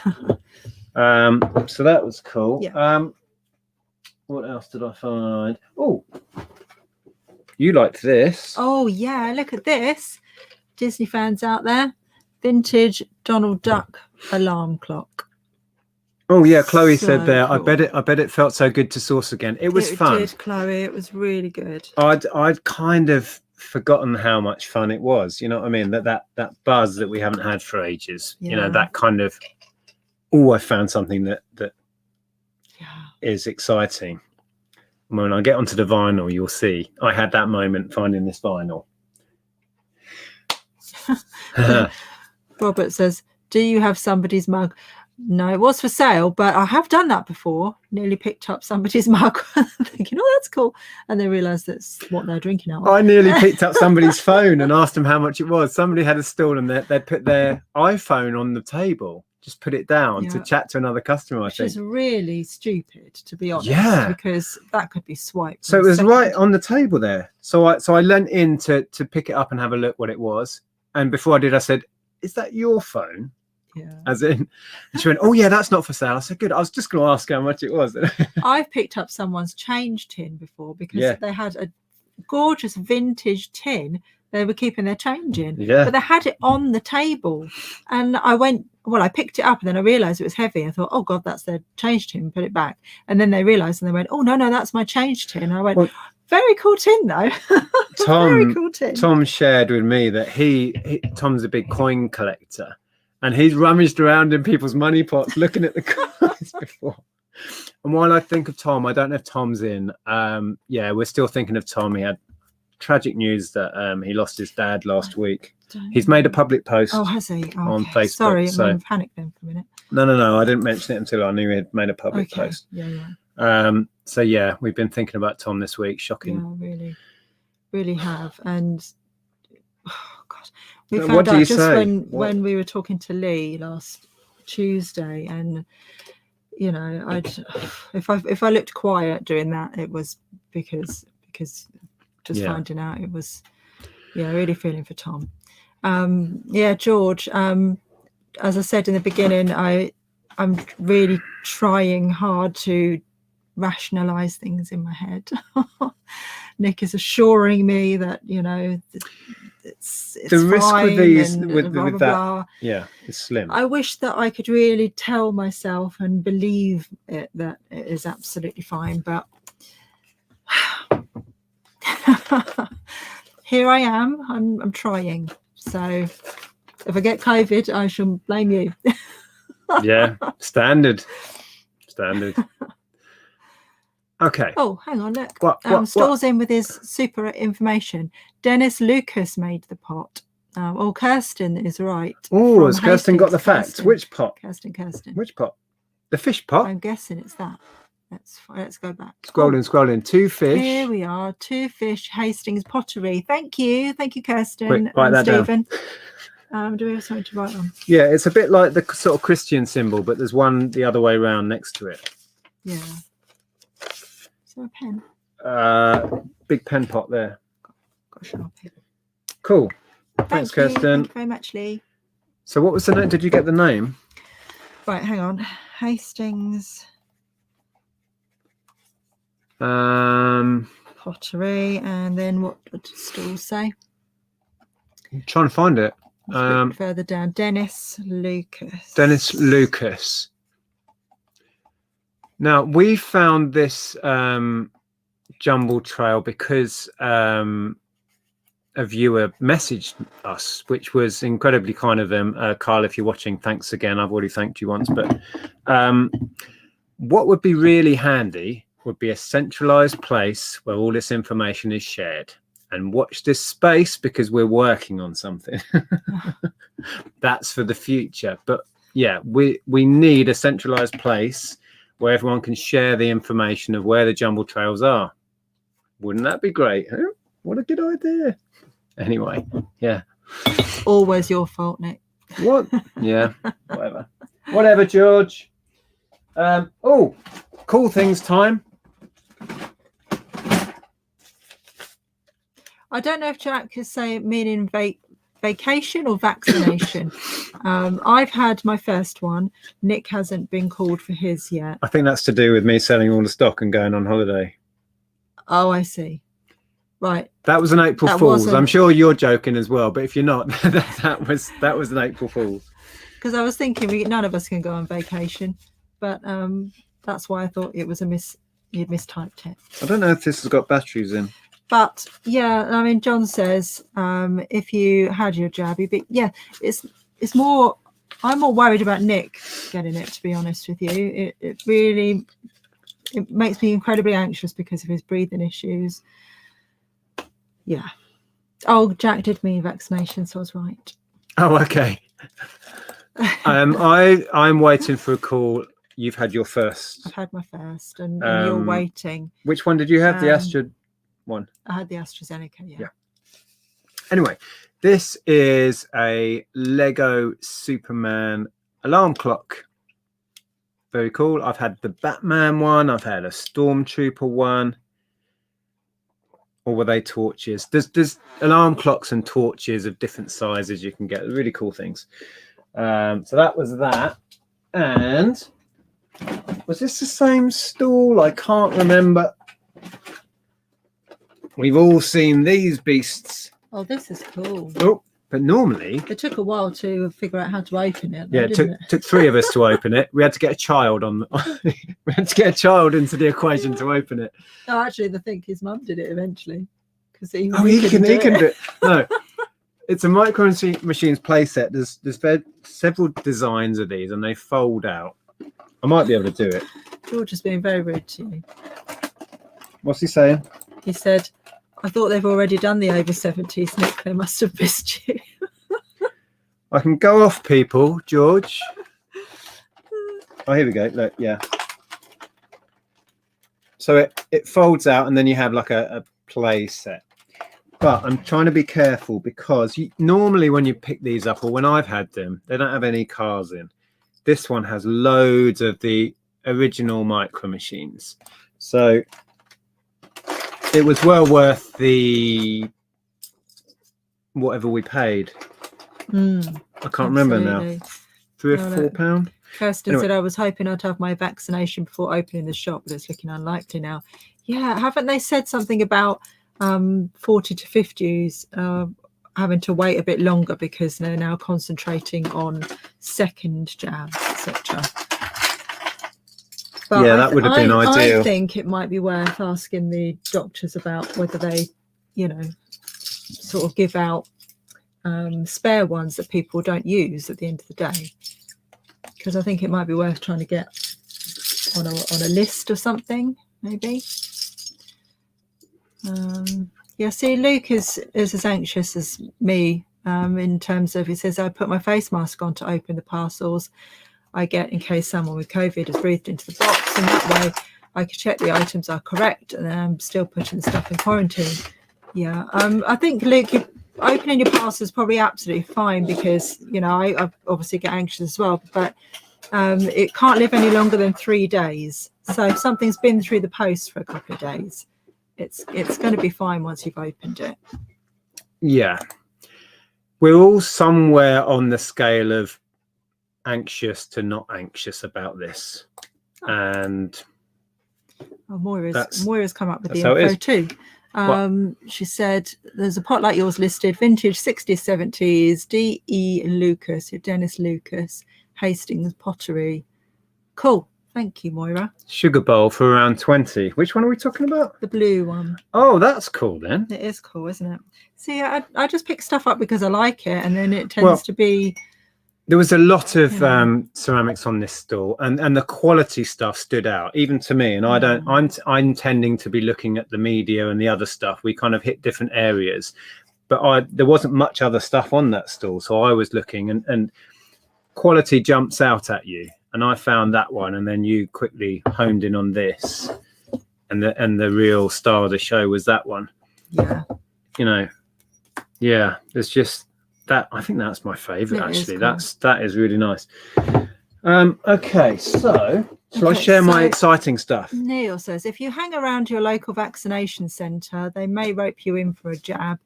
So that was cool. Yeah. What else did I find? Oh, you liked this. Oh yeah, look at this. Disney fans out there. Vintage Donald Duck alarm clock. Oh yeah, Chloe So said there. cool. I bet it felt so good to source again. It was fun. It did, Chloe. It was really good. I'd kind of forgotten how much fun it was. You know what I mean? That buzz that we haven't had for ages. Yeah. You know, that kind of. Oh, I found something that Yeah. is exciting. When I get onto the vinyl, you'll see. I had that moment finding this vinyl. Robert says, "Do you have somebody's mug?" No, it was for sale, but I have done that before. Nearly picked up somebody's mug, thinking, "Oh, that's cool," and they realised that's what they're drinking out of. I nearly picked up somebody's phone and asked them how much it was. Somebody had a stall and they'd put their iPhone on the table, just put it down to chat to another customer. Which is really stupid, to be honest. Yeah, because that could be swiped. So it was right on the table there. So I leant in to pick it up and have a look what it was. And before I did, I said, "Is that your phone?" Yeah. As in, and she went, "Oh yeah, that's not for sale." I said, "Good." I was just going to ask how much it was. I've picked up someone's change tin before because they had a gorgeous vintage tin they were keeping their change in. Yeah. But they had it on the table, and I picked it up, and then I realised it was heavy. I thought, "Oh God, that's their change tin." Put it back, and then they realised, and they went, "Oh no, that's my change tin." And I went, "Very cool tin, though." Very cool tin. Tom shared with me that Tom's a big coin collector. And he's rummaged around in people's money pots looking at the coins before. And while I think of Tom, I don't know if Tom's in. Yeah, we're still thinking of Tom. He had tragic news that he lost his dad last week. He's made a public post. Oh, has he? Oh, on okay. Facebook. Sorry, so, I'm panicked then for a minute. No. I didn't mention it until I knew he had made a public post. Yeah. So yeah, we've been thinking about Tom this week. Shocking. Yeah, really have. And oh God. We What found do out you just say? when we were talking to Lee last Tuesday, and you know, if I looked quiet doing that, it was because just finding out it was really feeling for Tom. George. As I said in the beginning, I'm really trying hard to rationalize things in my head. Nick is assuring me that it's the risk with these with blah, that blah. It's slim. I wish that I could really tell myself and believe it that it is absolutely fine, but here I am. I'm trying. So if I get COVID, I shall blame you. Yeah, standard. Okay. Oh, hang on, look. What? In with his super information. Dennis Lucas made the pot. Kirsten is right. Oh, has Kirsten got the facts? Which pot? Kirsten. Which pot? The fish pot? I'm guessing it's that. Let's go back. Scrolling. 2 fish. Here we are. 2 fish, Hastings pottery. Thank you, Kirsten. Quick, write that Stephen. down. Do we have something to write on? Yeah, it's a bit like the sort of Christian symbol, but there's one the other way around next to it. Yeah. Is there a pen? Big pen pot there. Got a Sharpie. Cool. Thanks, Kirsten. Thank you very much, Lee. So what was the name? Did you get the name? Right, hang on. Hastings pottery, and then what did the stall say? I'm trying to find it. A bit further down. Dennis Lucas. Now we found this jumble trail because a viewer messaged us, which was incredibly kind of them. Carl, if you're watching, thanks again. I've already thanked you once, but what would be really handy would be a centralized place where all this information is shared. And watch this space, because we're working on something. That's for the future. But yeah, we need a centralized place where everyone can share the information of where the jumble trails are. Wouldn't that be great? Huh? What a good idea. Anyway, yeah. Always your fault, Nick. What? Yeah, whatever. Whatever, George. Oh, cool things time. I don't know if Jack is saying meaning vacation or vaccination. I've had my first one. Nick hasn't been called for his yet. I think that's to do with me selling all the stock and going on holiday. Oh, I see. Right. That was an April Fool's. I'm sure you're joking as well, but if you're not, that was an April Fool's. Because I was thinking none of us can go on vacation, but that's why I thought it was you'd mistyped it. I don't know if this has got batteries in. But yeah, I mean, John says if you had your jab, but yeah, it's more. I'm more worried about Nick getting it, to be honest with you. It really makes me incredibly anxious because of his breathing issues. Yeah. Oh, Jack did mean vaccination, so I was right. Oh, okay. I'm waiting for a call. You've had your first. I've had my first, and you're waiting. Which one did you have? The Astra one? I had the AstraZeneca, yeah. Anyway, this is a Lego Superman alarm clock. Very cool. I've had the Batman one. I've had a Stormtrooper one. Or were they torches? There's alarm clocks and torches of different sizes you can get. Really cool things. So that was that. And was this the same stall? I can't remember. We've all seen these beasts. Oh, this is cool. Oh, but normally it took a while to figure out how to open it. Yeah, it took three of us to open it. We had to get a child we had to get a child into the equation to open it. No, actually, I think his mum did it eventually. Because he can do it. No, it's a Micro Machines playset. There's several designs of these, and they fold out. I might be able to do it. George is being very rude to you. What's he saying? He said, I thought they've already done the over 70s, Nick. They must have missed you. I can go off, people, George. Oh, here we go. Look, yeah. So it folds out, and then you have like a play set. But I'm trying to be careful because normally when you pick these up, or when I've had them, they don't have any cars in. This one has loads of the original Micro Machines. So it was well worth the whatever we paid. I can't remember now. £3 or £4. Kirsten said, I was hoping I'd have my vaccination before opening the shop, but it's looking unlikely now. Yeah, haven't they said something about 40 to 50s having to wait a bit longer because they're now concentrating on second jabs, etc. But yeah, that would have been ideal. I think it might be worth asking the doctors about whether they, sort of give out spare ones that people don't use at the end of the day. Because I think it might be worth trying to get on a list or something, maybe. Yeah, see, Luke is as anxious as me in terms of, he says, I put my face mask on to open the parcels I get in case someone with COVID has breathed into the box, and that way I could check the items are correct, and then I'm still putting the stuff in quarantine. Yeah, I think, Luke, opening your parcel is probably absolutely fine because, I obviously get anxious as well, but it can't live any longer than 3 days. So if something's been through the post for a couple of days, it's going to be fine once you've opened it. Yeah. We're all somewhere on the scale of anxious to not anxious about this. And Moira's come up with the info too. She said there's a pot like yours listed, vintage 60s, 70s, D.E. Lucas, Dennis Lucas, Hastings Pottery. Cool. Thank you, Moira. Sugar Bowl for around 20. Which one are we talking about? The blue one. Oh, that's cool then. It is cool, isn't it? See, I just pick stuff up because I like it, and then it tends to be. There was a lot of ceramics on this stall, and the quality stuff stood out even to me. And I'm tending to be looking at the media and the other stuff. We kind of hit different areas, but there wasn't much other stuff on that stall, so I was looking, and quality jumps out at you. And I found that one, and then you quickly honed in on this, and the real star of the show was that one. Yeah. You know, yeah. There's just that. I think that's my favourite actually. Cool. That is really nice. Okay, so shall I share my exciting stuff? Neil says, if you hang around your local vaccination centre, they may rope you in for a jab,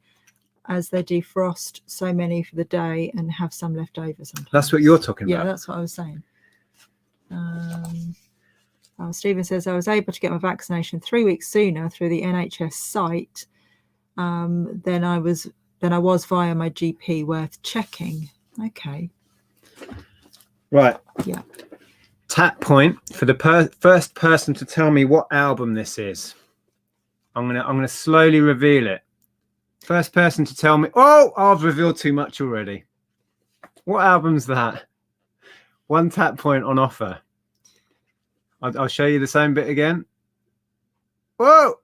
as they defrost so many for the day and have some left over sometimes. That's what you're talking about. Yeah, that's what I was saying. Stephen says, I was able to get my vaccination 3 weeks sooner through the NHS site than I was via my GP. Worth checking. Okay. Right. Yeah. Tap point for the first person to tell me what album this is. I'm gonna slowly reveal it. First person to tell me. Oh, I've revealed too much already. What album's that? 1 tap point on offer. I'll show you the same bit again. Whoa!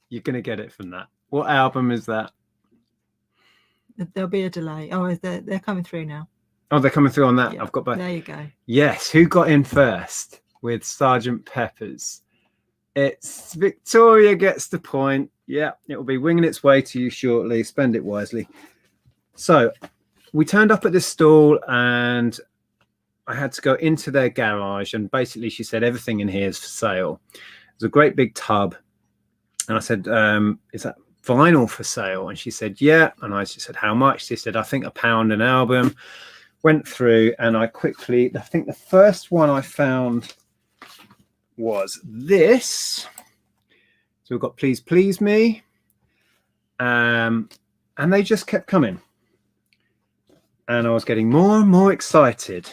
You're going to get it from that. What album is that? There'll be a delay. Oh, they're coming through now. Oh, they're coming through on that. Yeah, I've got both. There you go. Yes. Who got in first with Sgt. Pepper's? It's Victoria gets the point. Yeah, it will be winging its way to you shortly. Spend it wisely. So we turned up at this stall and I had to go into their garage, and basically she said everything in here is for sale. There's a great big tub, and I said, is that vinyl for sale? And she said, yeah. And I just said, how much? She said, I think £1 an album. Went through, and I think the first one I found was this. So we've got Please Please Me, and they just kept coming. And I was getting more and more excited.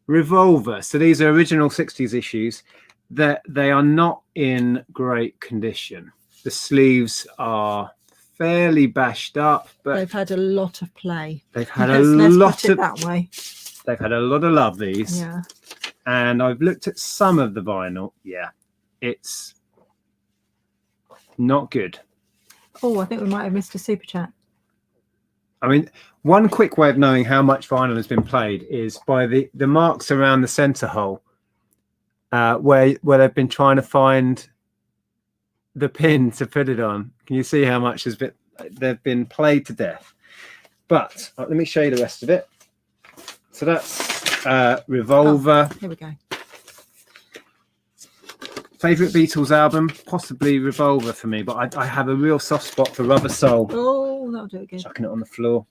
Revolver. So these are original 60s issues. That they are not in great condition. The sleeves are fairly bashed up, but they've had a lot of play. They've had let's put it that way. They've had a lot of love, these. Yeah. And I've looked at some of the vinyl. Yeah, it's not good. Oh, I think we might have missed a super chat. I mean, one quick way of knowing how much vinyl has been played is by the marks around the center hole, where they've been trying to find the pin to put it on. Can you see how much they've been played to death? But let me show you the rest of it. So that's Revolver. Oh, here we go. Favorite Beatles album, possibly Revolver for me, but I have a real soft spot for Rubber Soul. Oh, that'll do it again. Chucking it on the floor.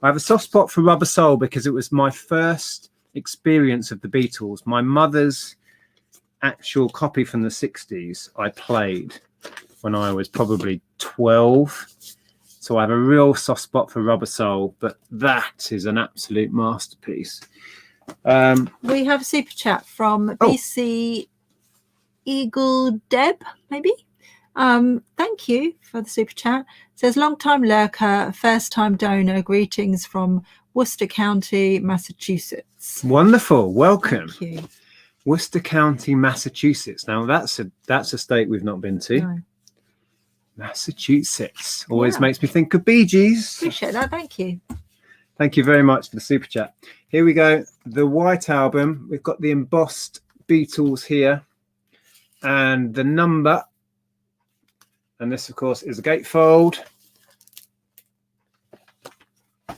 I have a soft spot for Rubber Soul because it was my first experience of the Beatles. My mother's actual copy from the 60s I played when I was probably 12. So I have a real soft spot for Rubber Soul, but that is an absolute masterpiece. We have a super chat from BC Eagle Deb, maybe. Thank you for the super chat. It says, long time lurker, first time donor, greetings from Worcester County, Massachusetts. Wonderful, welcome. Thank you. Worcester County, Massachusetts. Now that's a state we've not been to. No. Massachusetts always makes me think of Bee Gees. Appreciate that. Thank you. Thank you very much for the super chat. Here we go. The White Album. We've got the embossed Beatles here and the number. And this, of course, is a gatefold. Are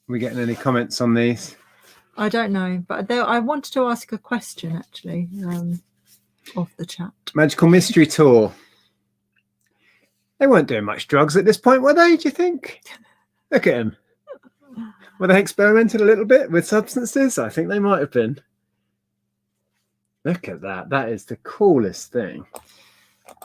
we getting any comments on these? I don't know, but I wanted to ask a question actually off the chat. Magical Mystery Tour. They weren't doing much drugs at this point, were they, do you think? Look at them. Were they experimenting a little bit with substances? I think they might have been. Look at that. That is the coolest thing.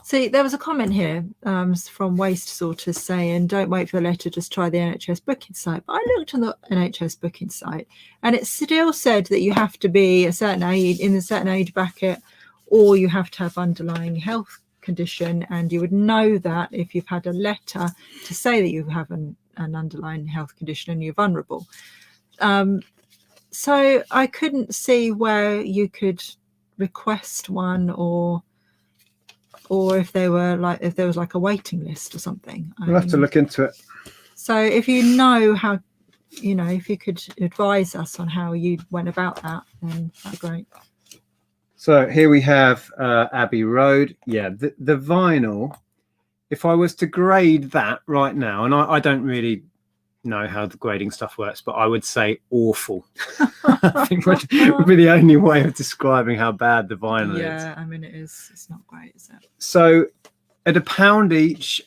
See, there was a comment here from Waste Sorters saying, don't wait for the letter, just try the NHS booking site. But I looked on the NHS booking site and it still said that you have to be a certain age, in a certain age bracket, or you have to have underlying health condition. And you would know that if you've had a letter to say that you have an underlying health condition and you're vulnerable. So I couldn't see where you could request one, or if they were like, if there was like a waiting list or something. We'll have to look into it. So if you know how, you know, if you could advise us on how you went about that, then that'd be great. So here we have Abbey Road. Yeah, the vinyl, if I was to grade that right now, and I don't really know how the grading stuff works, but I would say awful. I think would be the only way of describing how bad the vinyl is. Yeah, I mean, it's not great, is it? So at £1 each,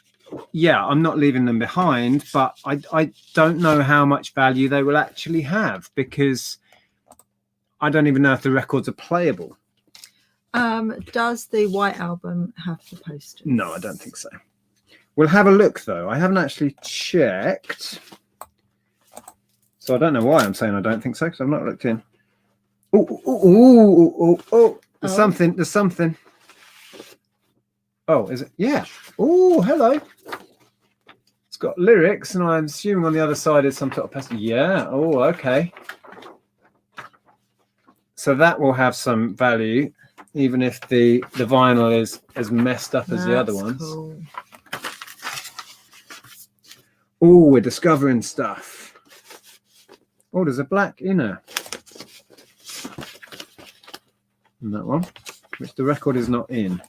yeah, I'm not leaving them behind, but I don't know how much value they will actually have, because I don't even know if the records are playable. Does the White Album have the posters? No, I don't think so. We'll have a look, though. I haven't actually checked. So I don't know why I'm saying I don't think so, because I've not looked in. Oh, there's something. There's something. Oh, is it? Yeah. Oh, hello. It's got lyrics, and I'm assuming on the other side is some sort of pastel. Yeah. Oh, okay. So that will have some value, even if the vinyl is as messed up as the other ones. Cool. Oh, we're discovering stuff. Oh, there's a black inner in that one, which the record is not in.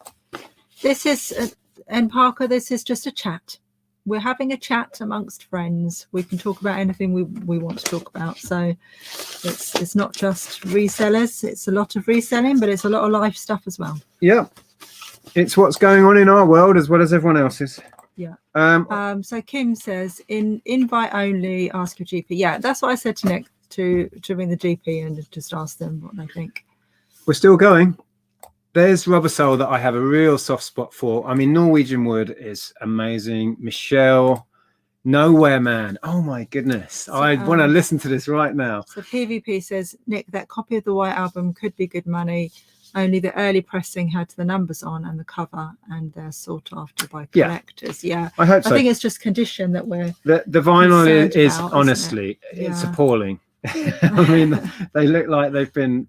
This is, and Parker, this is just a chat. We're having a chat amongst friends. We can talk about anything we want to talk about. So it's not just resellers. It's a lot of reselling, but it's a lot of life stuff as well. Yeah. It's what's going on in our world as well as everyone else's. Yeah. So Kim says, in invite only, ask your GP. Yeah, that's what I said to Nick, to ring the GP and just ask them what they think. We're still going. There's rubber sole that I have a real soft spot for. I mean, Norwegian wood is amazing. Michelle, Nowhere Man. Oh my goodness. So, I want to listen to this right now. So PvP says, Nick, that copy of the White Album could be good money. Only the early pressing had the numbers on and the cover, and they're sought after by collectors. Yeah. I hope so. I think it's just condition that we're the vinyl is about, honestly, it's appalling. I mean, they look like they've been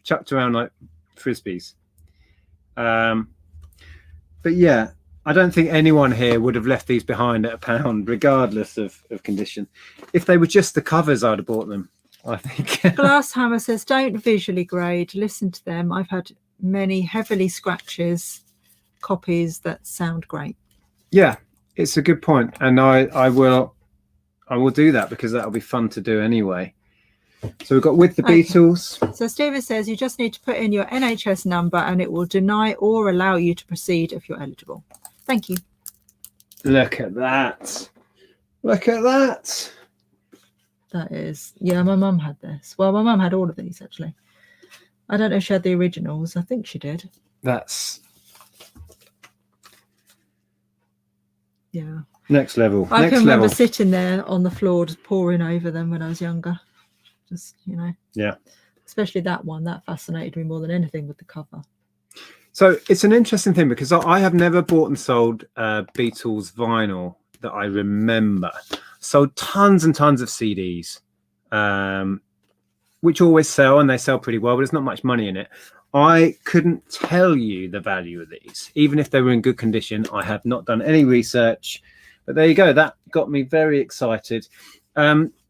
chucked around like frisbees. But yeah, I don't think anyone here would have left these behind at £1, regardless of condition. If they were just the covers, I'd have bought them, I think. Glasshammer says, don't visually grade, listen to them. I've had many heavily scratches copies that sound great. Yeah, it's a good point, and I will do that, because that'll be fun to do anyway. So we've got With the Beatles. So Stephen says, you just need to put in your NHS number and it will deny or allow you to proceed if you're eligible. Thank you. Look at that. Look at that. That is, yeah, my mum had this. Well, my mum had all of these, actually. I don't know if she had the originals. I think she did. That's... yeah. Next level. I can remember sitting there on the floor just poring over them when I was younger. Just, you know. Yeah. Especially that one. That fascinated me more than anything with the cover. So it's an interesting thing, because I have never bought and sold Beatles vinyl that I remember. Sold tons and tons of CDs, which always sell, and they sell pretty well, but there's not much money in it. I couldn't tell you the value of these, even if they were in good condition. I have not done any research, but there you go. That got me very excited.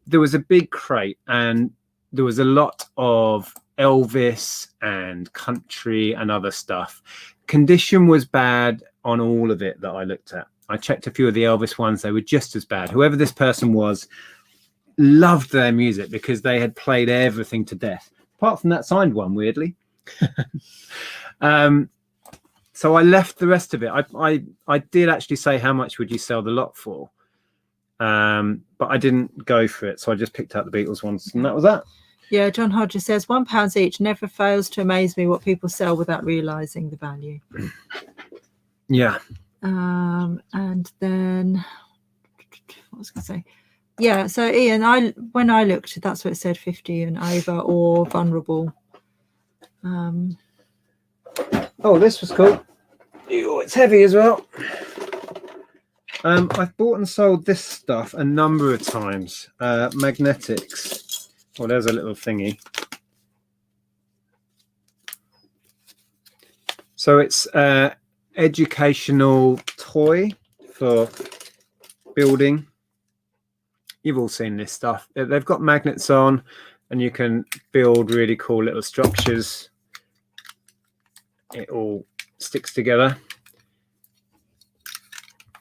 There was a big crate, and there was a lot of Elvis and country and other stuff. Condition was bad on all of it that I looked at. I checked a few of the Elvis ones. They were just as bad. Whoever this person was loved their music, because they had played everything to death, apart from that signed one, weirdly. So I left the rest of it. I did actually say, how much would you sell the lot for? But I didn't go for it. So I just picked out the Beatles ones, and that was that. Yeah, John Hodges says, £1 each. Never fails to amaze me what people sell without realising the value. Yeah. And then what was I going to say? Yeah, so Ian, when I looked, that's what it said, 50 and over or vulnerable. Oh, this was cool. Oh, it's heavy as well. I've bought and sold this stuff a number of times. Magnetics. Oh, there's a little thingy. So it's educational toy for building. You've all seen this stuff. They've got magnets on and you can build really cool little structures. It all sticks together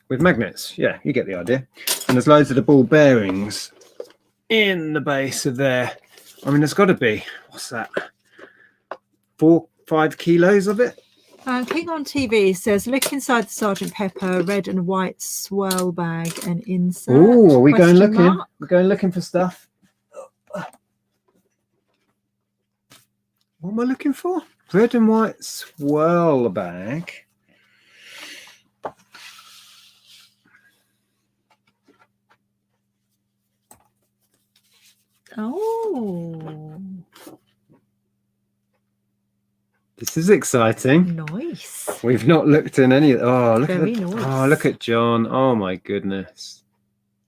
with magnets. Yeah, you get the idea. And there's loads of the ball bearings in the base of there. I mean, there's got to be, what's that? 4-5 kilos of it. King on TV says, look inside the Sergeant Pepper red and white swirl bag and insert. Oh, are we going looking? We're going looking for stuff. What am I looking for? Red and white swirl bag. Oh. This is exciting. Nice. We've not looked in any. Oh, look Very at nice. Oh, look at John. Oh my goodness.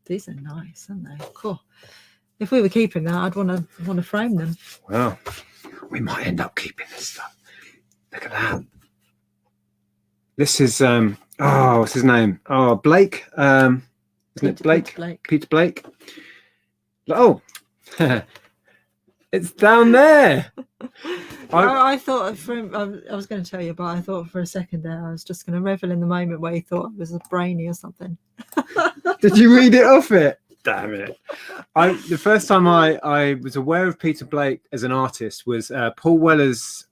These are nice, aren't they? Cool. If we were keeping that, I'd want to frame them. Well, we might end up keeping this stuff. Look at that. This is oh, what's his name? Oh, Blake. Isn't it Blake? Peter Blake. Oh, it's down there. I thought I was going to tell you, but I thought for a second there I was just going to revel in the moment where you thought it was a brainy or something. Did you read it off it? Damn it. The first time I was aware of Peter Blake as an artist was Paul Weller's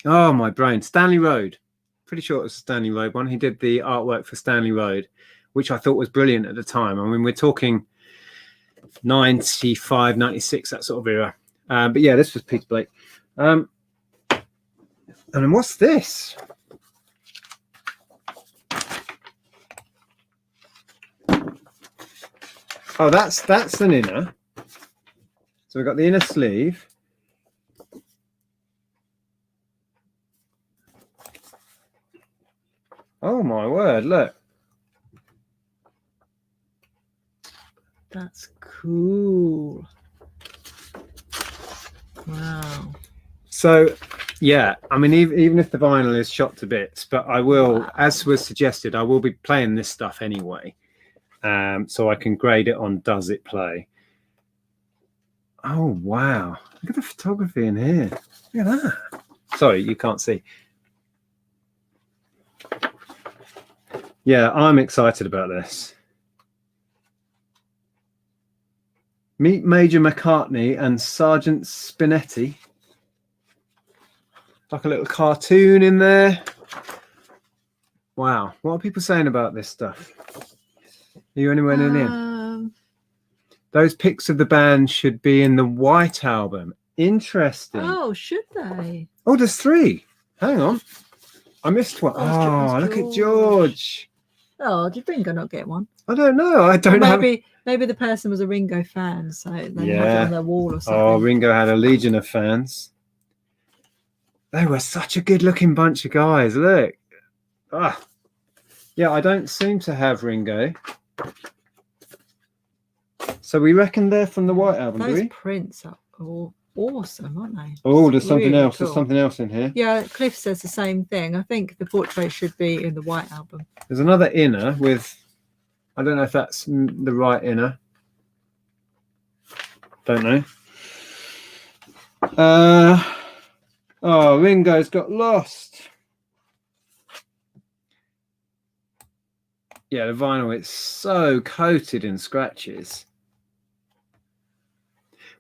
oh my brain, Stanley Road. Pretty sure it was Stanley Road one. He did the artwork for Stanley Road, which I thought was brilliant at the time. I mean, we're talking 95, 96, that sort of era. But yeah, this was Peter Blake. And then what's this? Oh, that's an inner. So we've got the inner sleeve. Oh my word, look. That's cool. Wow. So, yeah, I mean, even if the vinyl is shot to bits, but I will, wow, as was suggested, I will be playing this stuff anyway. So I can grade it on does it play. Oh, wow. Look at the photography in here. Look at that. Sorry, you can't see. Yeah, I'm excited about this. Meet Major McCartney and Sergeant Spinetti. Like a little cartoon in there. Wow. What are people saying about this stuff? Are you anywhere near? Those pics of the band should be in the White Album. Interesting. Oh, should they? Oh, there's 3. Hang on. I missed one. Oh, look at George. Oh, did Ringo not get one? I don't know. I don't know. Maybe the person was a Ringo fan, so they had it on their wall or something. Oh, Ringo had a legion of fans. They were such a good-looking bunch of guys. Look. Ah. Yeah, I don't seem to have Ringo. So we reckon they're from the White Album, do we? Those prints are all awesome, aren't they? Oh, there's something really else. cool. There's something else in here. Yeah, Cliff says the same thing. I think the portrait should be in the White Album. There's another inner with, I don't know if that's the right inner. Don't know. Oh, Ringo's got lost. Yeah, the vinyl, it's so coated in scratches.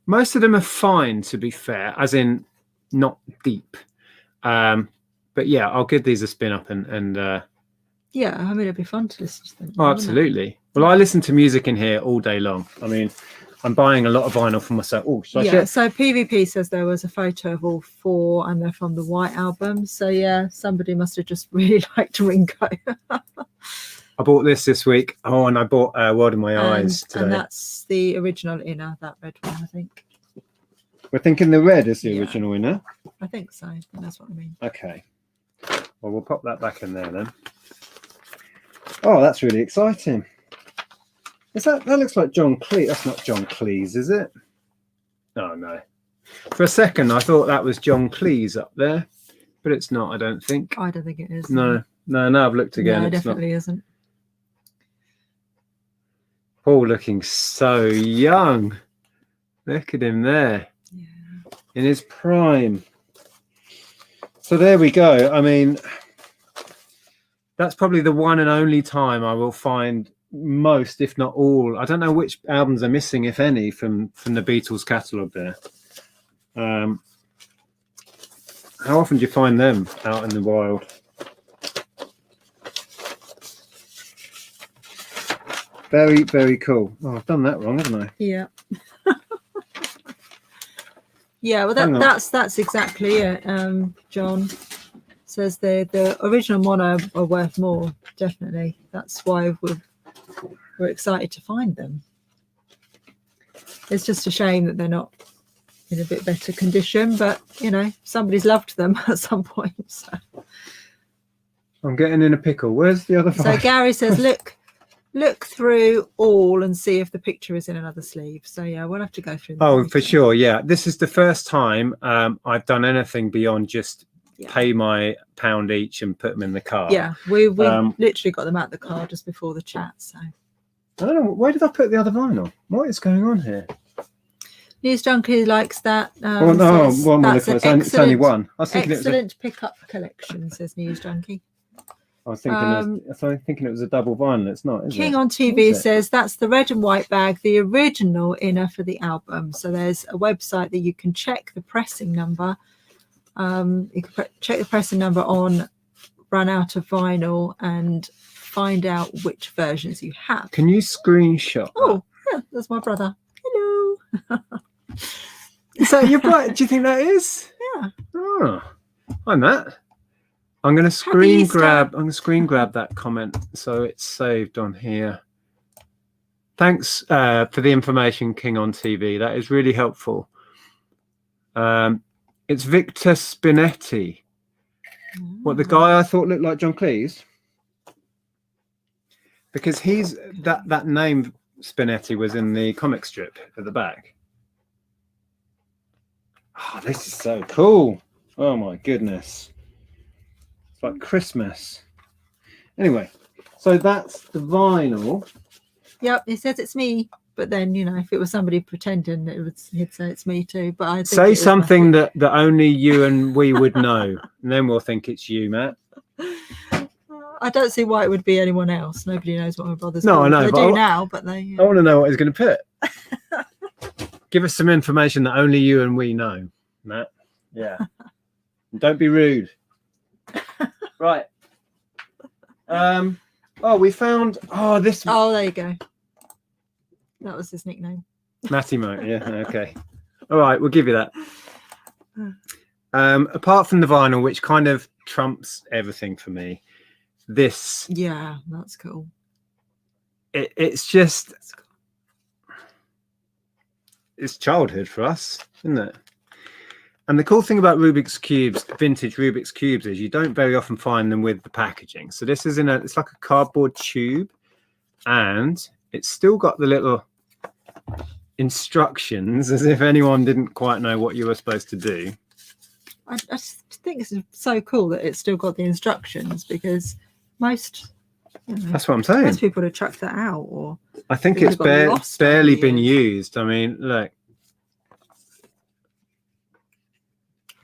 Most of them are fine, to be fair, as in not deep. But yeah, I'll give these a spin up and yeah, I mean, it'd be fun to listen to them. Oh, absolutely. Well, I listen to music in here all day long. I mean, I'm buying a lot of vinyl for myself. Oh, should I Yeah, share? so PvP says there was a photo of all 4 and they're from the White Album. So yeah, somebody must have just really liked Ringo. I bought this week. Oh, and I bought World in My Eyes today. And that's the original inner, that red one, I think. We're thinking the red is the original inner. I think so. I think that's what I mean. Okay. Well, we'll pop that back in there then. Oh, that's really exciting. Is that looks like John Cleese? That's not John Cleese, is it? Oh no. For a second, I thought that was John Cleese up there, but it's not. I don't think. I don't think it is. No. I've looked again. No, it it's definitely not. isn't. Paul looking so young. Look at him there. Yeah. In his prime. So there we go. I mean, that's probably the one and only time I will find most, if not all. I don't know which albums are missing, if any, from the Beatles catalogue there. How often do you find them out in the wild? Very, very cool. Oh, I've done that wrong, haven't I? Yeah. Yeah, well that's exactly it. John says the original mono are worth more, definitely. That's why we're excited to find them. It's just a shame that they're not in a bit better condition, but you know, somebody's loved them at some point. So. I'm getting in a pickle. Where's the other So Gary says, look through all and see if the picture is in another sleeve. So yeah, we'll have to go through. Oh, for sure. Yeah, this is the first time I've done anything beyond just pay my £1 each and put them in the car. Yeah, we literally got them out the car just before the chat. So I don't know, where did I put the other vinyl? What is going on here? News Junkie likes that. It's only one. I was thinking excellent pickup collection, says News Junkie. I was thinking it was a double vinyl. It's not. King on TV says that's the red and white bag, the original inner for the album. So there's a website that you can check the pressing number. You can check the pressing number on Run Out of Vinyl and find out which versions you have. Can you screenshot? Oh, yeah, that's my brother. Hello. Is that your brother? Do you think that is? Yeah. Oh, I'm that. I'm going to screen grab that comment so it's saved on here. Thanks for the information, King on TV. That is really helpful. It's Victor Spinetti. What, the guy I thought looked like John Cleese? Because he's that name Spinetti was in the comic strip at the back. Oh, this is so cool. Oh my goodness. It's like Christmas. Anyway, so that's the vinyl. Yep, it says it's me. But then, you know, if it was somebody pretending, he'd say it's me too. But I think say something that only you and we would know, and then we'll think it's you, Matt. I don't see why it would be anyone else. Nobody knows what my brother's. No, I know. They do now, but they. I want to know what he's going to put. Give us some information that only you and we know, Matt. Yeah. Don't be rude. Right. Oh, we found. Oh, this. Oh, there you go. That was his nickname. Matty Mo, yeah, okay. All right, we'll give you that. Apart from the vinyl, which kind of trumps everything for me, this... Yeah, that's cool. It's just... It's childhood for us, isn't it? And the cool thing about Rubik's Cubes, vintage Rubik's Cubes, is you don't very often find them with the packaging. So this is it's like a cardboard tube, and it's still got the little instructions, as if anyone didn't quite know what you were supposed to do. I just think it's so cool that it's still got the instructions, because most, you know, that's what I'm saying. Most people would have chucked that out, or I think it's barely been used. I mean, look,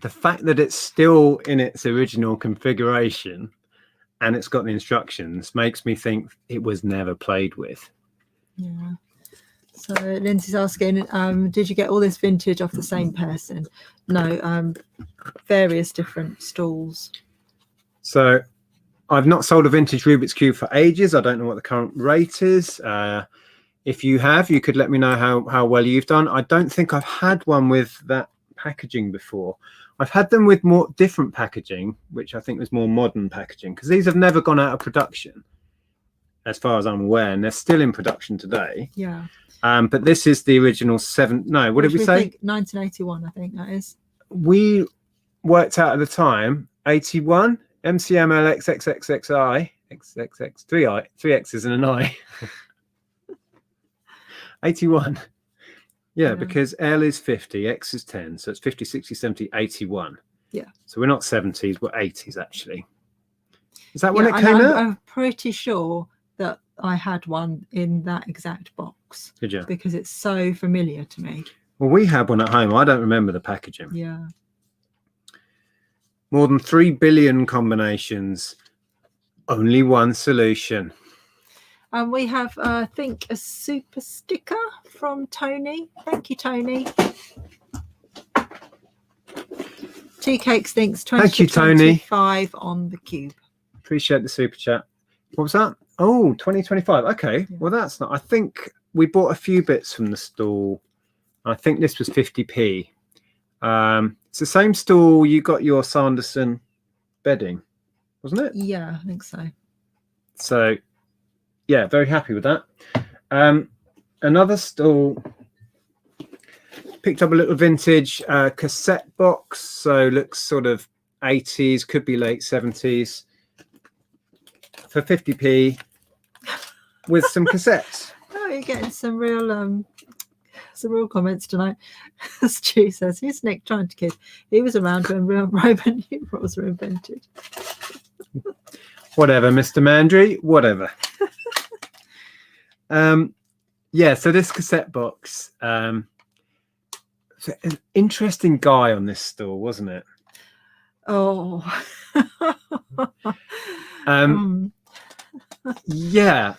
the fact that it's still in its original configuration and it's got the instructions makes me think it was never played with. Yeah. So Lindsay's asking, did you get all this vintage off the same person? No, various different stalls. So I've not sold a vintage Rubik's Cube for ages. I don't know what the current rate is. If you have, you could let me know how well you've done. I don't think I've had one with that packaging before. I've had them with more different packaging, which I think was more modern packaging, because these have never gone out of production as far as I'm aware, and they're still in production today. Yeah. But this is the original what did we say? 1981, I think that is. We worked out at the time 81 MCMLXXXXI XXX 3 X's and an I. 81. Yeah, because L is 50, X is 10, so it's 50, 60, 70, 81. Yeah. So we're not 70s, we're 80s actually. Is that when it came out? I'm pretty sure that I had one in that exact box. Did you? Because it's so familiar to me. Well, we had one at home. I don't remember the packaging. Yeah. More than 3 billion combinations, only one solution. And we have, I think, a super sticker from Tony. Thank you, Tony. Tea Cakes thinks 2025 on the cube. Appreciate the super chat. What was that? Oh, 2025. Okay. Yeah. Well, that's not. I think we bought a few bits from the stall. I think this was 50p. It's the same stall you got your Sanderson bedding, wasn't it? Yeah, I think so. So, yeah, very happy with that. Another stall picked up a little vintage cassette box, so looks sort of 80s, could be late 70s, for 50p with some cassettes. Oh, you're getting some real comments tonight. Stu says, here's Nick trying to kid. He was around when Roman numerals were invented. Whatever, Mr. Mandry, whatever. Yeah, so this cassette box, an interesting guy on this stall, wasn't it? Oh. Yeah,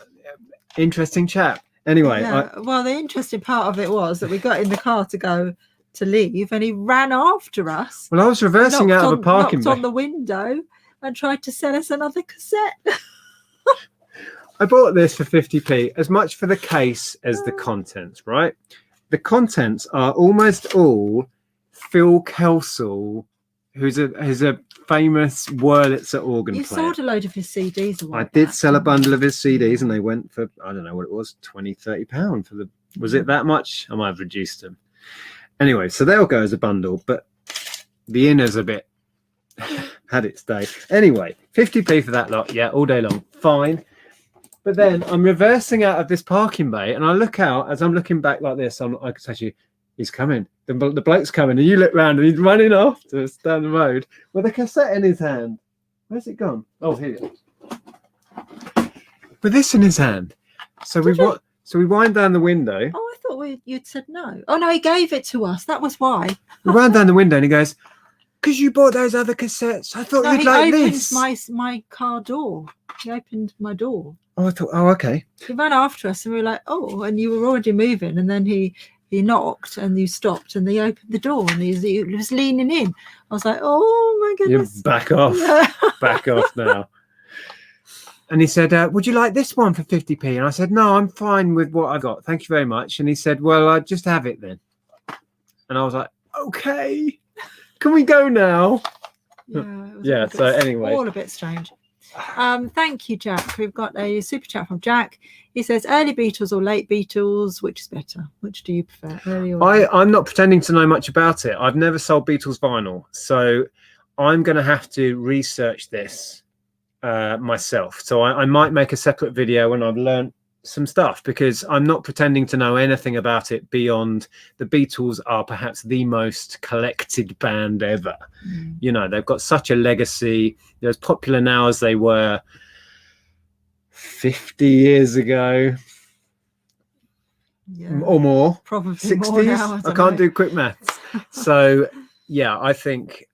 interesting chap. Anyway, yeah. Well, the interesting part of it was that we got in the car to leave, and he ran after us. Well, I was reversing out of a parking bay. Knocked on the window and tried to sell us another cassette. I bought this for 50p, as much for the case as the contents, right? The contents are almost all Phil Kelsall, who's a famous Wurlitzer organ player. You sold a load of his CDs. I did sell a bundle of his CDs, and they went for, I don't know what it was, 20, 30 pounds for the, was it that much? I might have reduced them. Anyway, so they'll go as a bundle, but the inner's a bit had its day. Anyway, 50p for that lot. Yeah, all day long. Fine. But then I'm reversing out of this parking bay, and I look out as I'm looking back like this. I can say to you, he's coming. The bloke's coming, and you look round, and he's running off to us down the road with a cassette in his hand. Where's it gone? Oh, here it is. With this in his hand. So we wind down the window. Oh, I thought you'd said no. Oh no, he gave it to us. That was why. We wound down the window, and he goes, "Because you bought those other cassettes. I thought you'd like this." He opened my car door. He opened my door. Oh, I thought, oh, okay. He ran after us, and we were like, oh, and you were already moving, and then he knocked, and you stopped, and he opened the door, and he was leaning in. I was like, oh my goodness. You back off. Yeah. Back off now. And he said, would you like this one for 50p? And I said, no, I'm fine with what I've got. Thank you very much. And he said, well, I'll just have it then. And I was like, okay, can we go now? Yeah. So anyway. All a bit strange. Thank you, Jack. We've got a super chat from Jack. He says, early Beatles or late Beatles, which is better? Which do you prefer? Early or late? I'm not pretending to know much about it. I've never sold Beatles vinyl, so I'm going to have to research this myself. So I might make a separate video when I've learned some stuff, because I'm not pretending to know anything about it beyond the Beatles are perhaps the most collected band ever. You know, they've got such a legacy. They're as popular now as they were 50 years ago. Or more. Probably 60s. More now, I can't do quick maths. So yeah, I think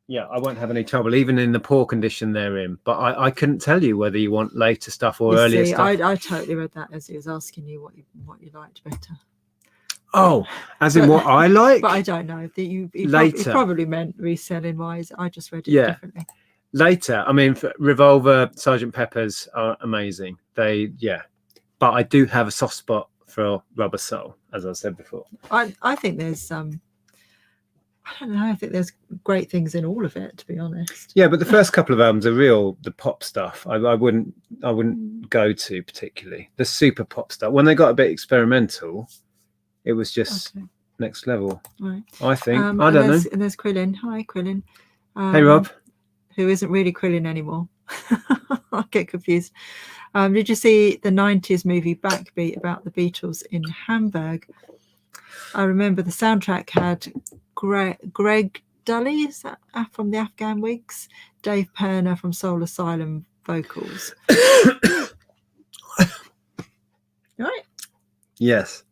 I won't have any trouble, even in the poor condition they're in. But I couldn't tell you whether you want later stuff or earlier stuff. I totally read that as he was asking you what you liked better. Oh, as in what I like? But I don't know. He probably meant reselling wise. I just read it differently. Later. I mean, Revolver, Sgt. Pepper's are amazing. but I do have a soft spot for Rubber Soul, as I said before. I think there's I don't know. I think there's great things in all of it, to be honest. Yeah, but the first couple of albums are the pop stuff. I wouldn't go to particularly the super pop stuff. When they got a bit experimental, it was just next level. Right. I think. I don't know. And there's Krillin. Hi, Krillin. Hey, Rob. Who isn't really Krillin anymore? I get confused. Did you see the 90s movie Backbeat about the Beatles in Hamburg? I remember the soundtrack had Greg Dully, is that from the Afghan Wigs? Dave Perner from Soul Asylum vocals. Right? Yes.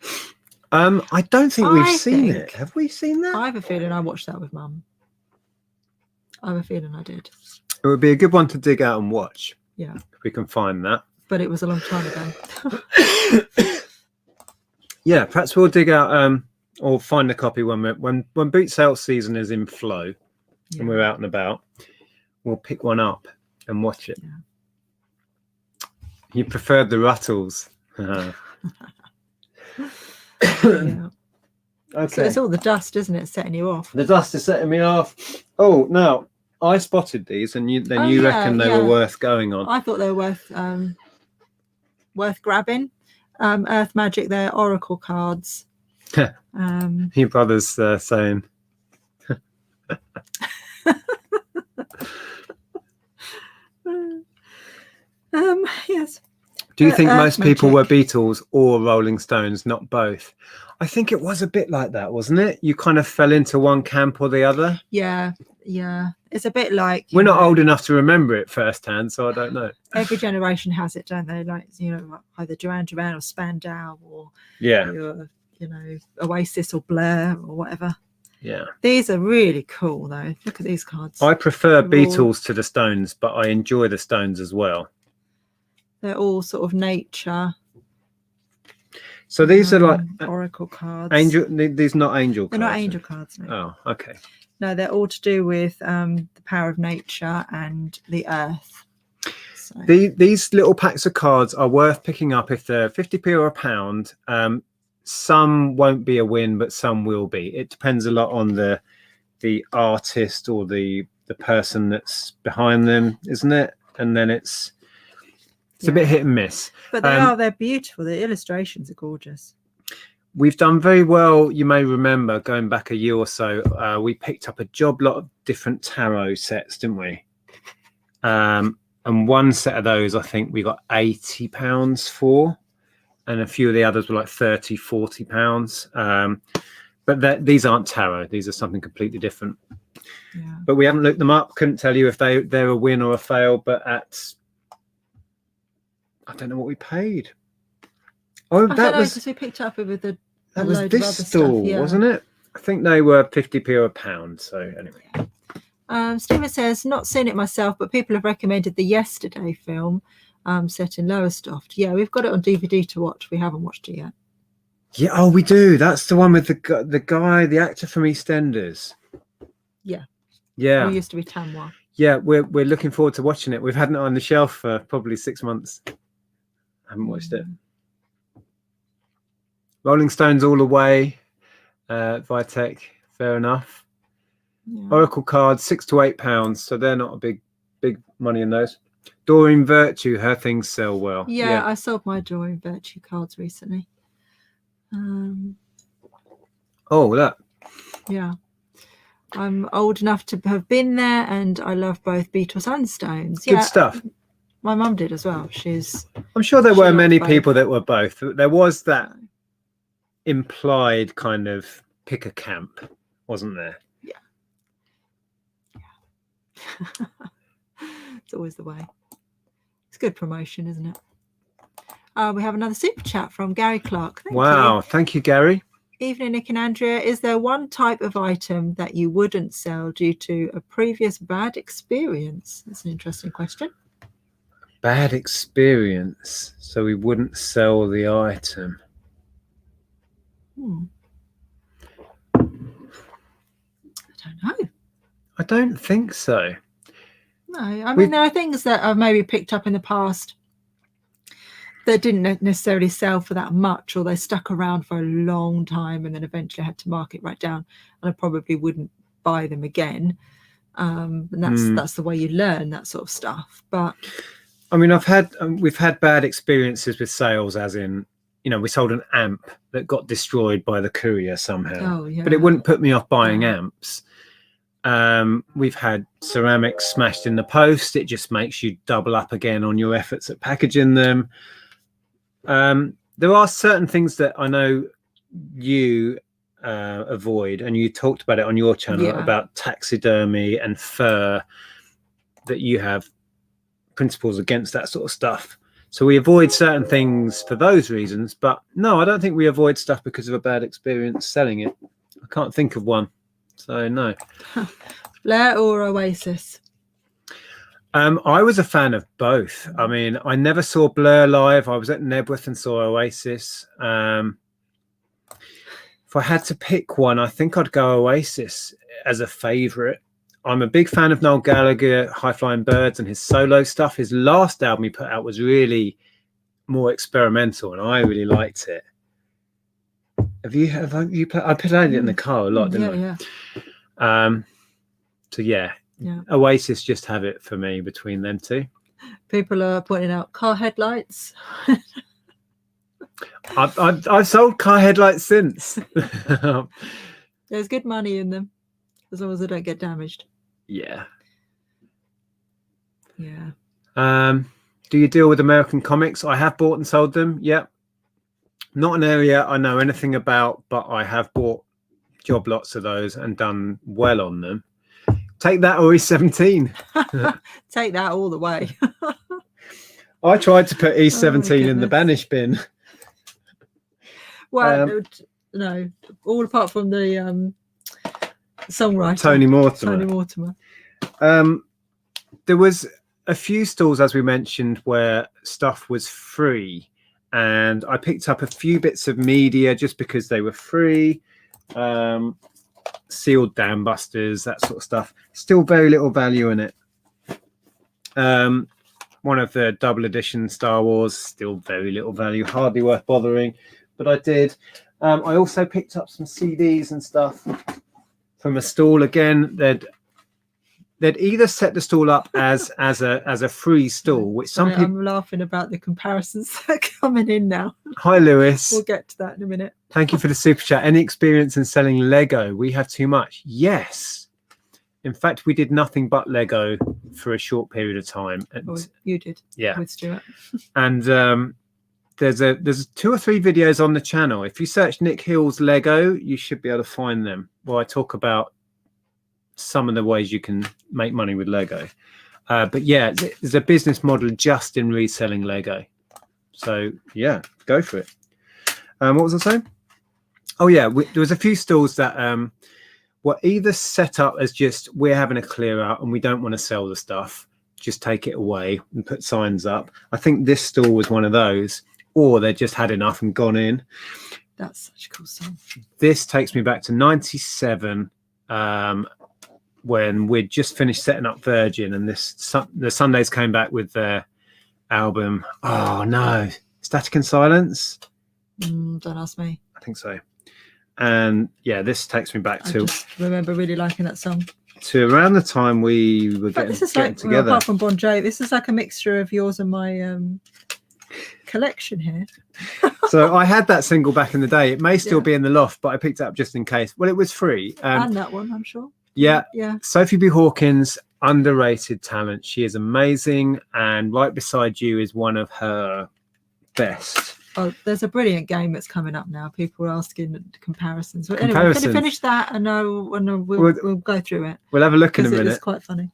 I don't think we've seen it. Have we seen that? I have a feeling I watched that with Mum. I have a feeling I did. It would be a good one to dig out and watch. Yeah. If we can find that. But it was a long time ago. Yeah, perhaps we'll dig out or find a copy when boot sale season is in flow and we're out and about. We'll pick one up and watch it. Yeah. You preferred the Ruttles. Yeah. Okay. So it's all the dust, isn't it, setting you off? The dust is setting me off. Oh, now I spotted these, and you reckon they were worth going on? I thought they were worth grabbing. Earth Magic, they're Oracle cards. Your brother's saying. Yes. Do you think most people were Magic. Beatles or Rolling Stones, not both? I think it was a bit like that, wasn't it? You kind of fell into one camp or the other. Yeah. It's a bit like we're not old enough to remember it firsthand, so I don't know. Every generation has it, don't they? Like, either Duran Duran or Spandau or Oasis or Blur or whatever. Yeah. These are really cool though. Look at these cards. I prefer Beatles to the Stones, but I enjoy the Stones as well. They're all sort of nature. So these are like Oracle cards. These not angel cards. They're not angel cards. No. Oh, okay. No, they're all to do with the power of nature and the earth. So. These little packs of cards are worth picking up if they're 50p or £1. Some won't be a win, but some will be. It depends a lot on the artist or the person that's behind them, isn't it? And then it's a bit hit and miss. But they're beautiful. The illustrations are gorgeous. We've done very well. You may remember going back a year or so, we picked up a job lot of different tarot sets, didn't we? And one set of those, I think we got £80 for, and a few of the others were like £30-40. But these aren't tarot. These are something completely different. Yeah. But we haven't looked them up. Couldn't tell you if they're a win or a fail. But I don't know what we paid. Oh, because we picked up with that was this stall, wasn't it? I think they were 50p or £1. So anyway. Stephen says, not seen it myself, but people have recommended the Yesterday film set in Lowestoft. Yeah, we've got it on DVD to watch. We haven't watched it yet. Yeah, oh, we do. That's the one with the actor from EastEnders. Yeah. Yeah. Who used to be Tamwa. Yeah, we're looking forward to watching it. We've had it on the shelf for probably 6 months. I haven't watched it. Rolling Stones all the way. Vitek, fair enough. Yeah. Oracle cards, £6 to £8, so they're not a big money in those. Doreen Virtue, her things sell well. Yeah, I sold my Doreen Virtue cards recently. Oh, that. Yeah. I'm old enough to have been there, and I love both Beatles and Stones. Good stuff. My mum did as well. I'm sure there were many people that were both. There was that implied kind of pick a camp, wasn't there? Yeah. It's always the way. It's good promotion, isn't it? We have another super chat from Gary Clark. Thank you, Gary. Evening, Nick and Andrea. Is there one type of item that you wouldn't sell due to a previous bad experience? That's an interesting question. Bad experience, so we wouldn't sell the item. I don't know. I don't think so. No, I mean, there are things that I've maybe picked up in the past they didn't necessarily sell for that much, or they stuck around for a long time and then eventually had to mark it right down, and I probably wouldn't buy them again. And that's the way you learn that sort of stuff. But I mean, we've had bad experiences with sales, as in, you know, we sold an amp that got destroyed by the courier somehow. Oh, yeah. But it wouldn't put me off buying amps. We've had ceramics smashed in the post. It just makes you double up again on your efforts at packaging them. There are certain things that I know you avoid, and you talked about it on your channel about taxidermy and fur, that you have principles against that sort of stuff. So we avoid certain things for those reasons, but no, I don't think we avoid stuff because of a bad experience selling it. I can't think of one, so no. Blair or Oasis? I was a fan of both. I mean, I never saw Blur live. I was at Nebworth and saw Oasis. If I had to pick one, I think I'd go Oasis as a favourite. I'm a big fan of Noel Gallagher, High Flying Birds, and his solo stuff. His last album he put out was really more experimental, and I really liked it. Have you played? I played it in the car a lot, didn't I? So yeah, Oasis just have it for me between them two. People are pointing out car headlights. I've sold car headlights since. There's good money in them, as long as they don't get damaged. Yeah. Do you deal with American comics? I have bought and sold them. Yep. Not an area I know anything about, but I have bought job lots of those and done well on them. Take that or E17. Take that all the way. I tried to put E17 in the banish bin. Well, no, all apart from the songwriter Tony Mortimer. There was a few stalls, as we mentioned, where stuff was free, and I picked up a few bits of media just because they were free. Sealed dam busters, that sort of stuff. Still very little value in it. One of the double edition Star Wars, still very little value, hardly worth bothering, but I did. I also picked up some CDs and stuff from a stall. Again, they'd either set the stall up as a free stall, which some people... I'm laughing about the comparisons that are coming in now. Hi, Lewis. We'll get to that in a minute. Thank you for the super chat. Any experience in selling Lego? We have too much. Yes. In fact, we did nothing but Lego for a short period of time. And, you did. Yeah. With Stuart. And there's 2 or 3 videos on the channel. If you search Nick Hill's Lego, you should be able to find them, where I talk about some of the ways you can make money with Lego. But yeah, there's a business model just in reselling Lego. So yeah, go for it. What was I saying? Oh yeah, there was a few stalls that were either set up as just, we're having a clear out and we don't want to sell the stuff, just take it away and put signs up. I think this stall was one of those, or they just had enough and gone in. That's such a cool song. This takes me back to 97, when we'd just finished setting up Virgin, and the Sundays came back with their album. Oh no, Static and Silence. Don't ask me. I think so. And yeah, this takes me back to. I just remember really liking that song. To around the time we were getting together. Well, apart from Bon Jovi, this is like a mixture of yours and my collection here. So I had that single back in the day. It may still be in the loft, but I picked it up just in case. Well, it was free. And that one, I'm sure. Yeah. Yeah. Sophie B. Hawkins, underrated talent. She is amazing. And right beside you is one of her best. Oh, there's a brilliant game that's coming up now. People are asking comparisons. But anyway, finish that and we'll go through it. We'll have a look in a minute. It's quite funny.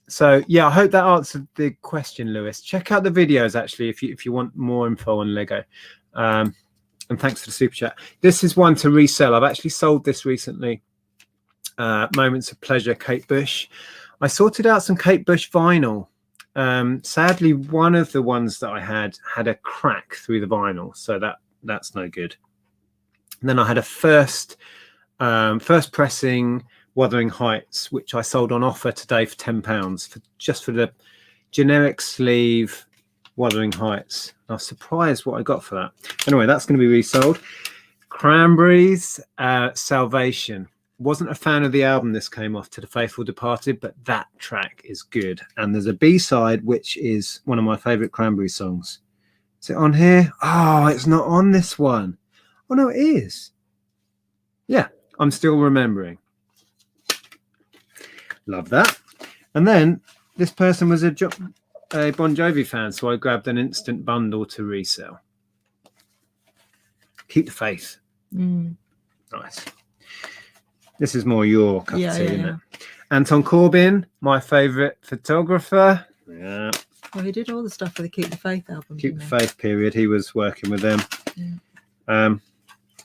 So yeah, I hope that answered the question, Lewis. Check out the videos actually if you want more info on Lego. And thanks for the super chat. This is one to resell. I've actually sold this recently. Moments of Pleasure, Kate Bush. I sorted out some Kate Bush vinyl. Sadly, one of the ones that I had a crack through the vinyl, so that's no good. And then I had a first pressing Wuthering Heights, which I sold on offer today for £10 just for the generic sleeve, Wuthering Heights. I was surprised what I got for that. Anyway, that's going to be resold. Cranberries, Salvation. Wasn't a fan of the album this came off, To the Faithful Departed, but that track is good. And there's a B-side, which is one of my favourite Cranberry songs. Is it on here? Oh, it's not on this one. Oh, no, it is. Yeah, I'm still remembering. Love that. And then this person was a Bon Jovi fan, so I grabbed an instant bundle to resell. Keep the Faith. Nice. This is more your cup of tea, isn't it? Anton Corbijn, my favourite photographer. Yeah. Well, he did all the stuff for the Keep the Faith album. Keep the Faith period. He was working with them. Yeah.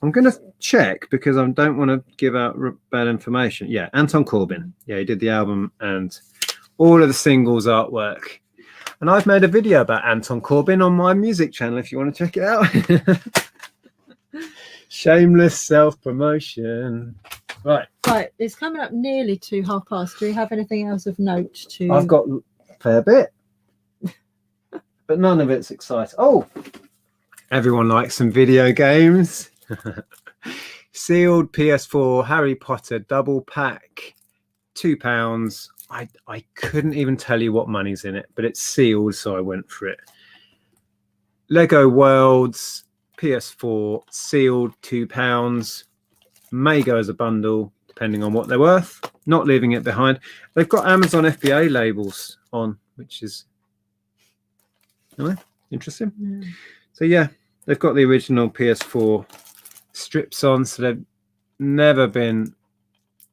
I'm going to check because I don't want to give out bad information. Yeah, Anton Corbijn. Yeah, he did the album and all of the singles artwork. And I've made a video about Anton Corbijn on my music channel if you want to check it out. Shameless self-promotion. Right, it's coming up nearly to past. Do you have anything else of note to? I've got a fair bit, but none of it's exciting. Oh, everyone likes some video games. Sealed PS4 Harry Potter double pack, £2. I couldn't even tell you what money's in it, but it's sealed, so I went for it. Lego Worlds PS4 sealed, £2. May go as a bundle depending on what they're worth. Not leaving it behind. They've got Amazon FBA labels on, which is interesting. So yeah, they've got the original PS4 strips on, so they've never been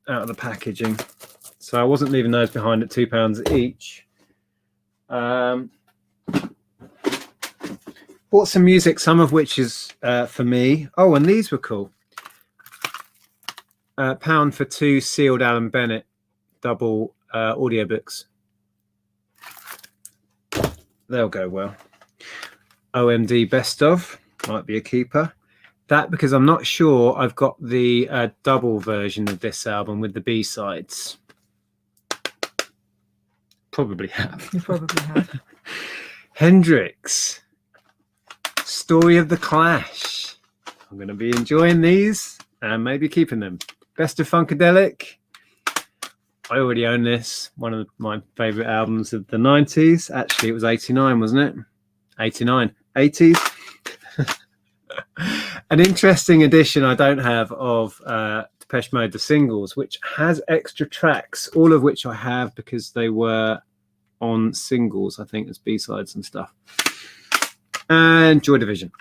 out of the packaging, so I wasn't leaving those behind at £2 each. Bought some music, some of which is for me. Oh, and these were cool. £1 for 2 sealed Alan Bennett double audiobooks. They'll go well. OMD best of might be a keeper. That because I'm not sure I've got the double version of this album with the B-sides. Probably have. You probably have. Hendrix, Story of the Clash. I'm going to be enjoying these and maybe keeping them. Best of Funkadelic. I already own this. One of my favourite albums of the 90s. Actually, it was 89, wasn't it? 89. 80s. An interesting edition I don't have of Depeche Mode, the singles, which has extra tracks, all of which I have because they were on singles, I think, as B-sides and stuff. And Joy Division.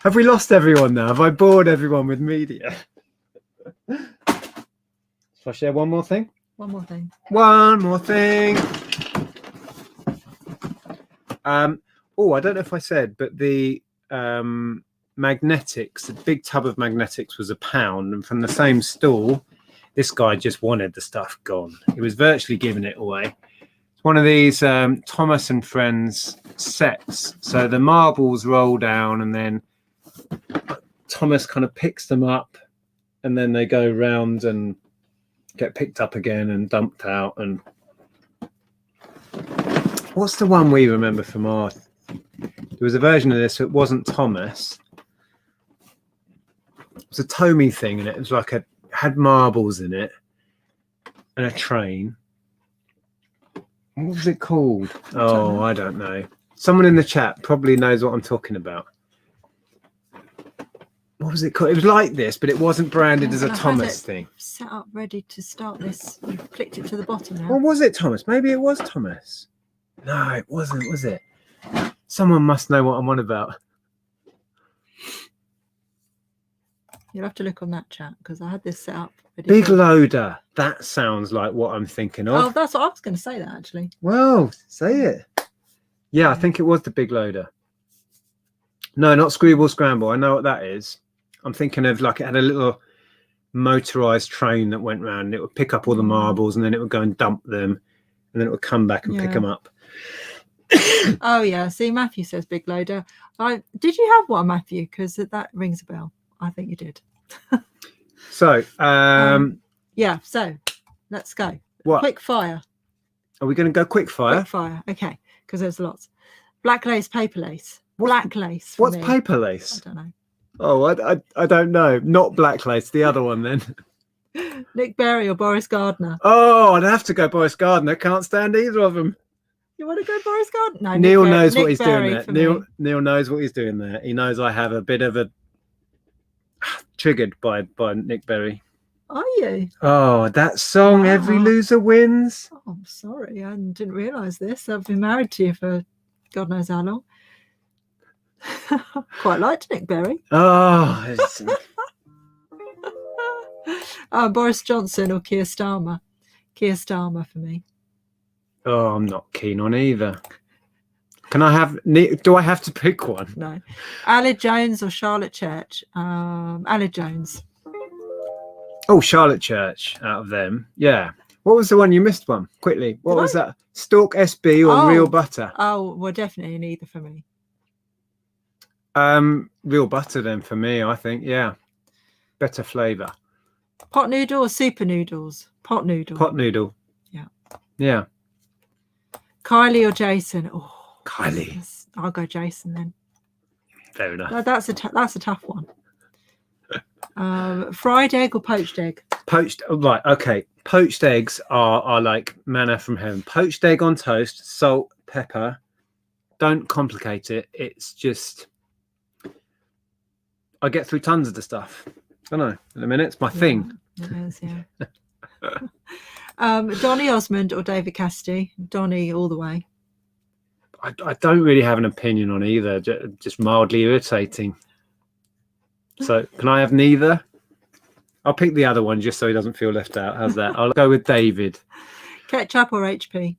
Have we lost everyone now? Have I bored everyone with media? Shall I share one more thing? One more thing. One more thing. Oh, I don't know if I said, but the magnetics, a big tub of magnetics was £1, and from the same stall, this guy just wanted the stuff gone. He was virtually giving it away. It's one of these Thomas and Friends sets. So the marbles roll down and then Thomas kind of picks them up and then they go round and get picked up again and dumped out. And what's the one we remember from our... There was a version of this, it wasn't Thomas. It was a Tommy thing, and it was like had marbles in it and a train. What was it called? Oh, I don't know. Someone in the chat probably knows what I'm talking about. What was it called? It was like this, but it wasn't branded as a Thomas thing. Set up ready to start this. You've clicked it to the bottom now. Or was it Thomas? Maybe it was Thomas. No, it wasn't, was it? Someone must know what I'm on about. You'll have to look on that chat because I had this set up. Big Loader. That sounds like what I'm thinking of. Oh, that's what I was going to say, that actually. Well, say it. Yeah, I think it was the Big Loader. No, not Screwball Scramble. I know what that is. I'm thinking of like it had a little motorized train that went round. It would pick up all the marbles and then it would go and dump them and then it would come back and pick them up. Oh yeah, see, Matthew says Big Loader. Did you have one, Matthew? Because that rings a bell. I think you did. So yeah, so let's go. What? Quick fire. Are we going to go quick fire? Quick fire. Okay, because there's lots. Black lace, paper lace. Black lace. For What's me. paper I lace? don't know. Oh, I don't know. Not black lace. The other one then. Nick Berry or Boris Gardner? Oh, I'd have to go Boris Gardner. Can't stand either of them. You want to go Boris Gardner? No, Neil knows Nick what he's Berry doing for there. me. Neil knows what he's doing there. He knows I have a bit of a triggered by Nick Berry. Are you? Oh, that song, Wow. Every Loser Wins. Oh, I'm sorry. I didn't realise this. I've been married to you for God knows how long. Quite liked Nick Berry. Oh, it's... Boris Johnson or Keir Starmer? Keir Starmer for me. oh, I'm not keen on either. Can I have? Do I have to pick one? No. Aled Jones or Charlotte Church? Aled Jones. Oh, Charlotte Church out of them. Yeah. What was the one you missed? One quickly. What Did was I? that? Stalk SB or Oh. Real Butter? Oh, well, definitely neither for me. Real Butter then for me. I think. Yeah. Better flavour. Pot noodle or super noodles? Pot noodle. Pot noodle. Yeah. Yeah. Kylie or Jason? Oh, Kylie. I'll go Jason then. Fair enough. No, that's a tough one. Fried egg or poached egg? Poached. Right. Okay. Poached eggs are like manna from heaven. Poached egg on toast, salt, pepper. Don't complicate it. It's just. I get through tons of the stuff. I don't know. In a minute, it's my thing. It is, yeah. Donny Osmond or David Cassidy? Donny all the way. I don't really have an opinion on either. Just mildly irritating. So can I have neither? I'll pick the other one just so he doesn't feel left out. How's that? I'll go with David. Ketchup or HP?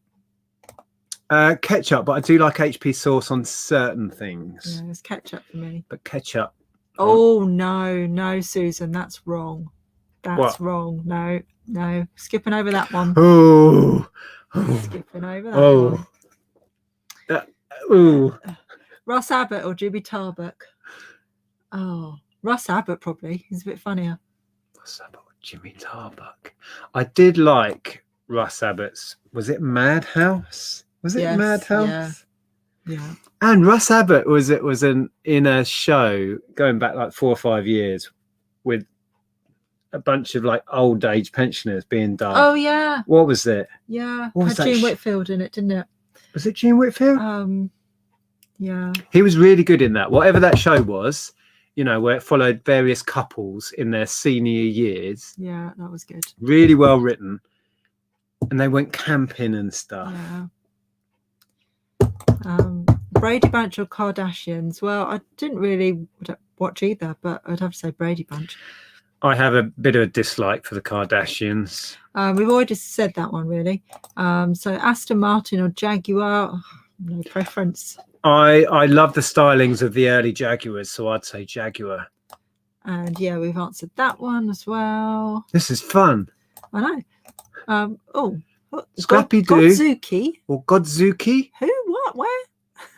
Ketchup, but I do like HP sauce on certain things. Yeah, it's ketchup for me. But ketchup. Oh no, Susan, that's wrong. That's What? wrong. No, skipping over that one. Oh. Skipping over that one. Ooh. Russ Abbott or Jimmy Tarbuck? Oh, Russ Abbott probably. He's a bit funnier. Russ Abbott or Jimmy Tarbuck. I did like Russ Abbott's. Was it Madhouse? Was it Yes, Madhouse? Yeah. And Russ Abbott was in a show going back like 4 or 5 years with a bunch of like old age pensioners being done. Oh yeah. What was it? Yeah. What was Had that Gene Whitfield in it, didn't it? Was it Gene Whitfield? Yeah. He was really good in that. Whatever that show was, you know, where it followed various couples in their senior years. Yeah, that was good. Really well written. And they went camping and stuff. Yeah. Brady Bunch or Kardashians? Well, I didn't really watch either, but I'd have to say Brady Bunch. I have a bit of a dislike for the Kardashians. We've already said that one, really. So Aston Martin or Jaguar? Oh, no preference. I love the stylings of the early Jaguars, so I'd say Jaguar. And yeah, we've answered that one as well. This is fun. I know. Scrappy Doo Godzuki? or Godzuki? Who? What? Where?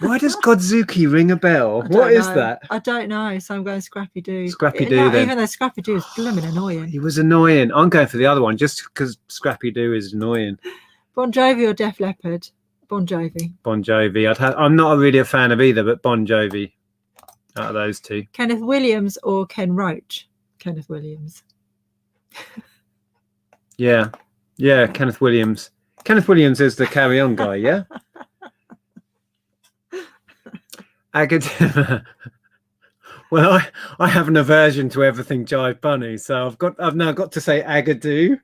Why does Godzuki ring a bell? What is that? I don't know. So I'm going Scrappy Doo. Scrappy Doo, then. Even though Scrappy Doo is blooming annoying. He was annoying. I'm going for the other one just because Scrappy Doo is annoying. Bon Jovi or Def Leppard? Bon Jovi. Bon Jovi. I'm not really a fan of either, but Bon Jovi out of those two. Kenneth Williams or Ken Roach? Kenneth Williams. Yeah, Kenneth Williams. Kenneth Williams is the Carry On guy, yeah? Well, I have an aversion to everything Jive Bunny, so I've now got to say Agadoo.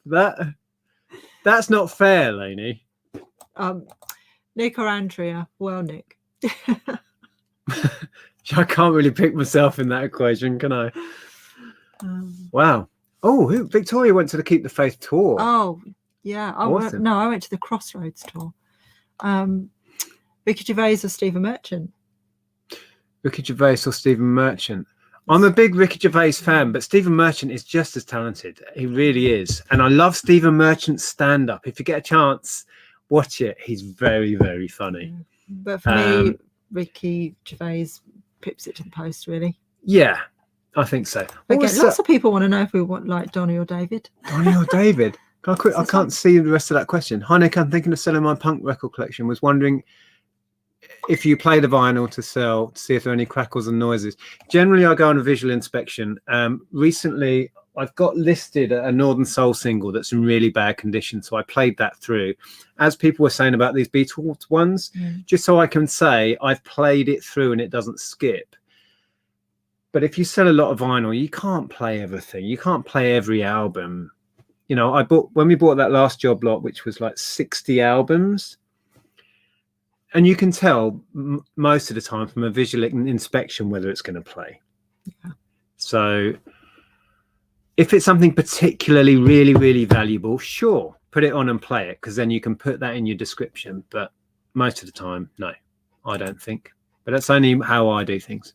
That's not fair, Lainey. Nick or Andrea? Well, Nick. I can't really pick myself in that equation, can I? Wow. Oh, Victoria went to the Keep the Faith tour. Oh, yeah. I went to the Crossroads tour. Ricky Gervais or Stephen Merchant? Ricky Gervais or Stephen Merchant? I'm a big Ricky Gervais fan, but Stephen Merchant is just as talented. He really is. And I love Stephen Merchant's stand-up. If you get a chance, watch it. He's very, very funny. But for me, Ricky Gervais pips it to the post, really. Yeah, I think so. Again, lots of people want to know if we want like Donny or David. Donny or David? I can't see the rest of that question. Hi, Nick. I'm thinking of selling my punk record collection. Was wondering if you play the vinyl to sell, to see if there are any crackles and noises. Generally, I go on a visual inspection. Recently, I've got listed a Northern Soul single that's in really bad condition, so I played that through. As people were saying about these Beatles ones, just so I can say I've played it through and it doesn't skip. But if you sell a lot of vinyl, you can't play everything. You can't play every album. You know, when we bought that last job lot, which was like 60 albums, and you can tell most of the time from a visual inspection whether it's going to play. Yeah. So if it's something particularly really, really valuable, sure, put it on and play it, because then you can put that in your description. But most of the time, no, I don't think. But that's only how I do things.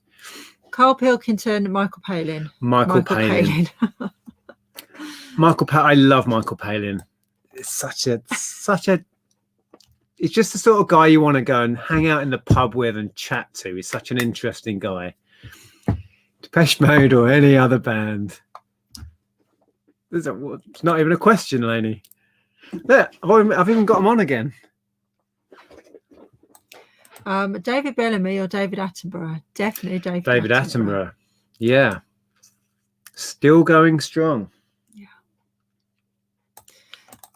Carl Pilkington, Michael Palin. Michael Palin. I love Michael Palin. It's such a it's just the sort of guy you want to go and hang out in the pub with and chat to. He's such an interesting guy. Depeche Mode or any other band. It's not even a question, Lainey. There, I've even got him on again. David Bellamy or David Attenborough? Definitely David Attenborough. Yeah. Still going strong. Yeah.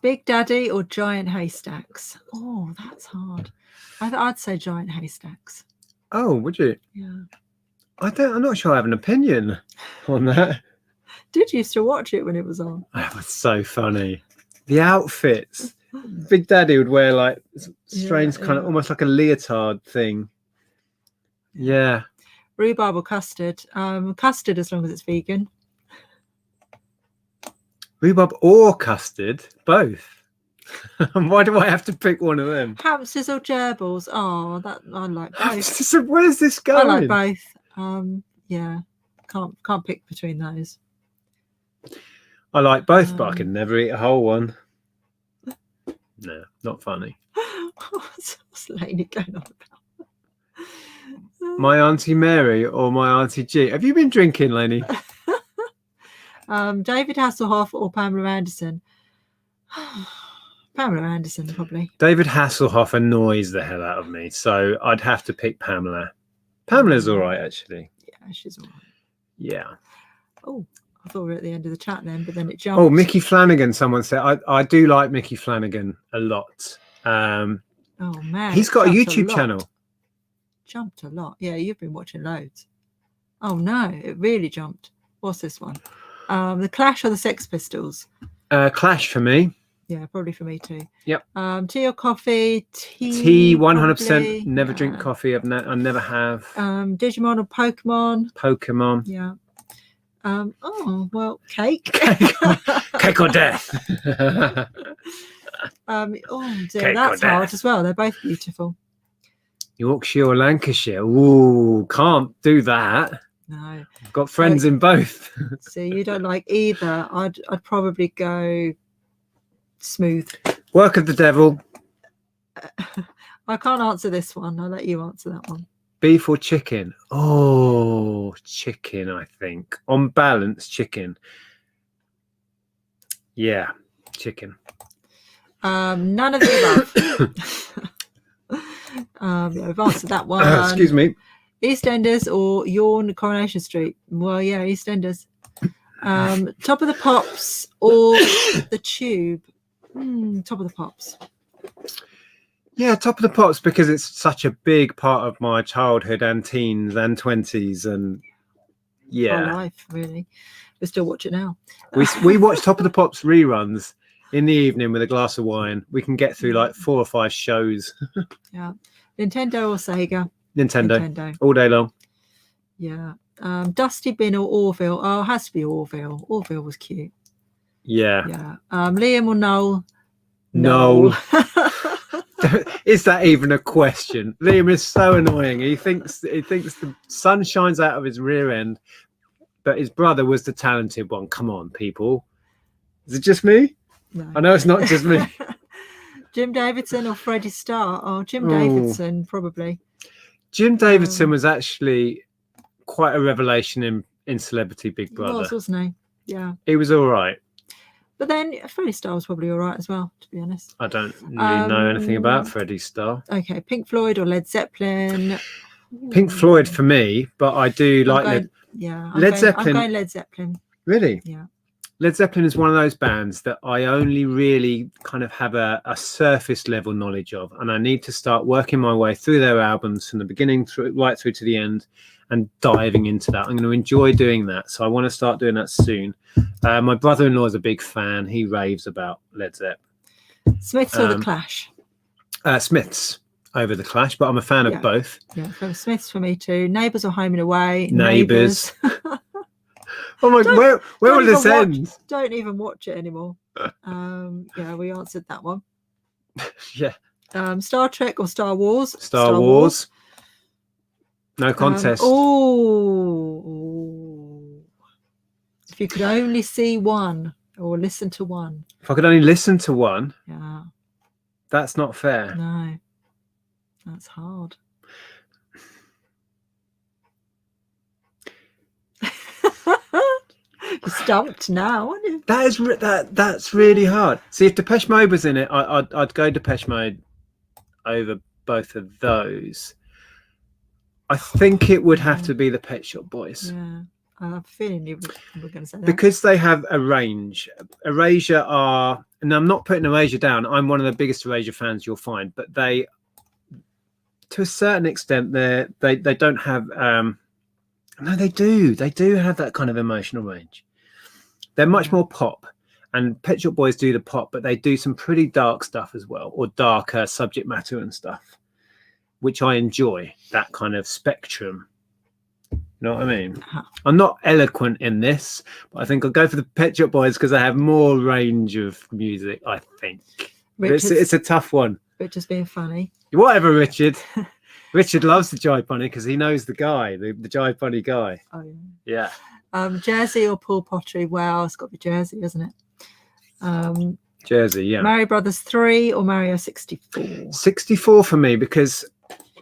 Big Daddy or Giant Haystacks? Oh, that's hard. I'd say Giant Haystacks. Oh, would you? Yeah. I'm not sure I have an opinion on that. Did you still watch it when it was on? That was so funny. The outfits. Big Daddy would wear like strange kind of almost like a leotard thing. Yeah. Rhubarb or custard? Custard as long as it's vegan. Rhubarb or custard? Both. Why do I have to pick one of them? Hamsters or gerbils? Oh, that I like both. Where's this going? I like both. Yeah. Can't pick between those. I like both, but I can never eat a whole one. No, not funny. What's Lainey going on about? My Auntie Mary or my Auntie G? Have you been drinking, Lainey? David Hasselhoff or Pamela Anderson? Pamela Anderson, probably. David Hasselhoff annoys the hell out of me, so I'd have to pick Pamela. Pamela's all right, actually. Yeah, she's all right. Yeah. Oh, I thought we were at the end of the chat then, but then it jumped. Oh, Mickey Flanagan, someone said. I do like Mickey Flanagan a lot. Oh, man. He's got a YouTube channel. Jumped a lot. Yeah, you've been watching loads. Oh, no, it really jumped. What's this one? The Clash or the Sex Pistols? Clash for me. Yeah, probably for me too. Yep. Tea or coffee? Tea, 100%. Never drink coffee. I never have. Digimon or Pokemon? Pokemon. Yeah. Oh, well, cake. Cake or death. Oh dear, that's hard as well. They're both beautiful. Yorkshire or Lancashire? Ooh, can't do that. No. I've got friends in both. So you don't like either. I'd probably go smooth. Work of the devil. I can't answer this one. I'll let you answer that one. Beef or chicken? Oh, chicken, I think. On balance, chicken. Yeah, chicken. None of the above. Yeah, we've answered that one. Excuse me. EastEnders or Yawn Coronation Street? Well, yeah, EastEnders. Top of the Pops or the Tube? Top of the Pops. Yeah, Top of the Pops, because it's such a big part of my childhood and teens and 20s, and yeah, whole life really. We still watch it now. we watch Top of the Pops reruns in the evening with a glass of wine. We can get through like 4 or 5 shows. Yeah. Nintendo or Sega? Nintendo. All day long. Yeah. Dusty Bin or Orville? Oh, it has to be Orville. Orville was cute. Yeah. Yeah. Liam or Noel? Noel. Is that even a question? Liam is so annoying. He thinks the sun shines out of his rear end, but his brother was the talented one. Come on, people. Is it just me? No. I know it's not just me. Jim Davidson or Freddie Starr? Oh, Jim Davidson, probably. Jim Davidson was actually quite a revelation in Celebrity Big Brother. Wasn't he? Yeah. He was all right. But then Freddie Starr was probably all right as well, to be honest. I don't really know anything about Freddie Starr. Okay, Pink Floyd or Led Zeppelin? Pink Floyd for me, but I do like Led Zeppelin. I'm going Led Zeppelin. Really? Yeah. Led Zeppelin is one of those bands that I only really kind of have a surface level knowledge of, and I need to start working my way through their albums from the beginning right through to the end and diving into that. I'm going to enjoy doing that, so I want to start doing that soon. My brother-in-law is a big fan. He raves about Led Zeppelin. Smiths or the Clash? Smiths over the Clash, but I'm a fan of both. Yeah, from Smiths for me too. Neighbours or Home and Away? Neighbours. Oh my! Where will this end? Don't even watch it anymore. Yeah, we answered that one. Yeah. Star Trek or Star Wars? Star Wars. No contest. If you could only see one or listen to one. If I could only listen to one. Yeah. That's not fair. No. That's hard. You're stumped now, aren't you? That's really hard. See, if Depeche Mode was in it, I'd go Depeche Mode over both of those. I think it would have to be the Pet Shop Boys. Yeah, I have a feeling you were going to say that. Because they have a range. Erasure are, and I'm not putting Erasure down. I'm one of the biggest Erasure fans you'll find, but they, to a certain extent, they don't have. No, they do. They do have that kind of emotional range. They're much more pop, and Pet Shop Boys do the pop, but they do some pretty dark stuff as well, or darker subject matter and stuff, which I enjoy, that kind of spectrum. You know what I mean? I'm not eloquent in this, but I think I'll go for the Pet Shop Boys because I have more range of music, I think. It's a tough one. Richard's being funny. Whatever, Richard. Richard loves the Jive Bunny because he knows the guy, the Jive Bunny guy. Oh, yeah. Jersey or Paul Pottery? Well, it's got to be Jersey, isn't it? Jersey, yeah. Mario Brothers 3 or Mario 64? 64 for me because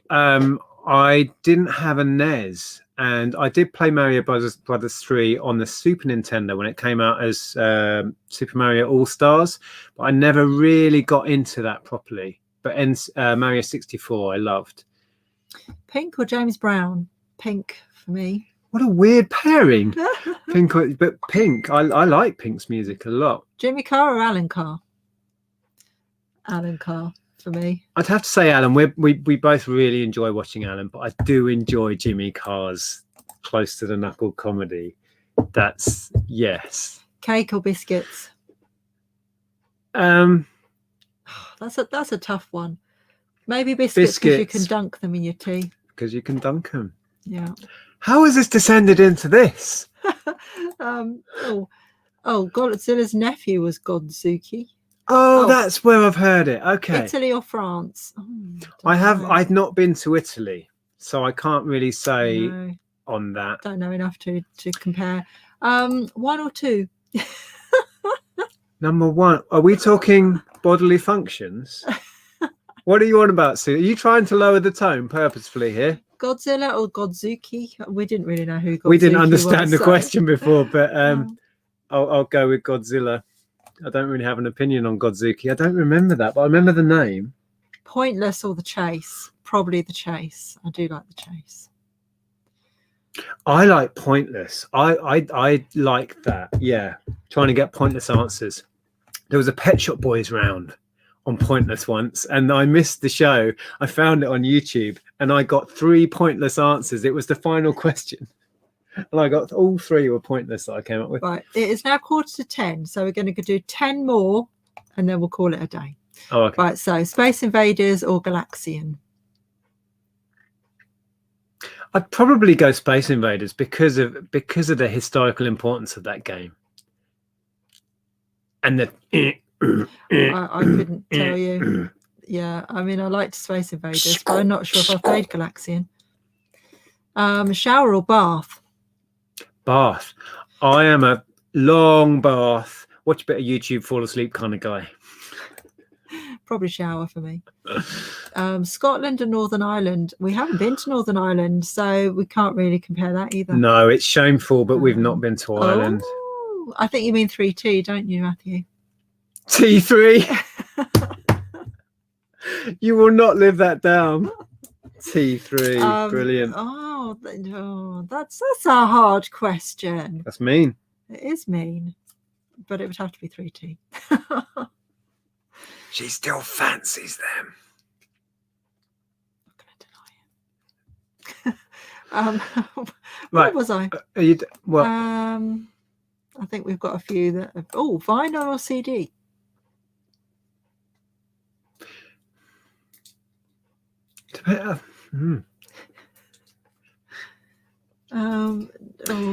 I didn't have a NES, and I did play Mario Brothers 3 on the Super Nintendo when it came out as Super Mario All-Stars, but I never really got into that properly. But Mario 64 I loved. Pink or James Brown? Pink for me. What a weird pairing. Pink, but Pink, I like Pink's music a lot. Jimmy Carr or Alan Carr? Alan Carr for me. I'd have to say Alan. We both really enjoy watching Alan, but I do enjoy Jimmy Carr's close to the knuckle comedy. That's yes. Cake or biscuits? That's a tough one. Maybe biscuits because you can dunk them in your tea. Because you can dunk them. Yeah. How has this descended into this? Godzilla's nephew was Godzuki. Oh, that's where I've heard it. Okay. Italy or France? I've not been to Italy, so I can't really say on that. Don't know enough to compare. 1 or 2? Number 1. Are we talking bodily functions? What are you on about, Sue? Are you trying to lower the tone purposefully here? Godzilla or Godzuki? We didn't really know who Godzuki We didn't understand the so. question before, but I'll go with Godzilla. I don't really have an opinion on Godzuki. I don't remember that, but I remember the name. Pointless or The Chase? Probably The Chase. I do like The Chase. I like Pointless. I like that. Yeah, trying to get pointless answers. There was a Pet Shop Boys round on Pointless once, and I missed the show. I found it on YouTube, and I got 3 pointless answers. It was the final question, and I got all 3 were pointless that I came up with. Right, it is now 9:45, so we're going to do 10 more, and then we'll call it a day. Oh, okay. Right, so Space Invaders or Galaxian? I'd probably go Space Invaders because of the historical importance of that game, and the. I couldn't tell you. Yeah, I mean, I liked Space Invaders, but I'm not sure if I've played Galaxian. Shower or bath? Bath. I am a long bath, watch a bit of YouTube, fall asleep kind of guy. Probably shower for me. Scotland and Northern Ireland. We haven't been to Northern Ireland, so we can't really compare that either. No, it's shameful, but we've not been to Ireland. Oh, I think you mean 3T, don't you, Matthew? T3. You will not live that down. T3, brilliant. That's a hard question. That's mean. It is mean, but it would have to be 3T. She still fancies them. Where Right. was I? Are you well? I think we've got a few that have, vinyl or CD.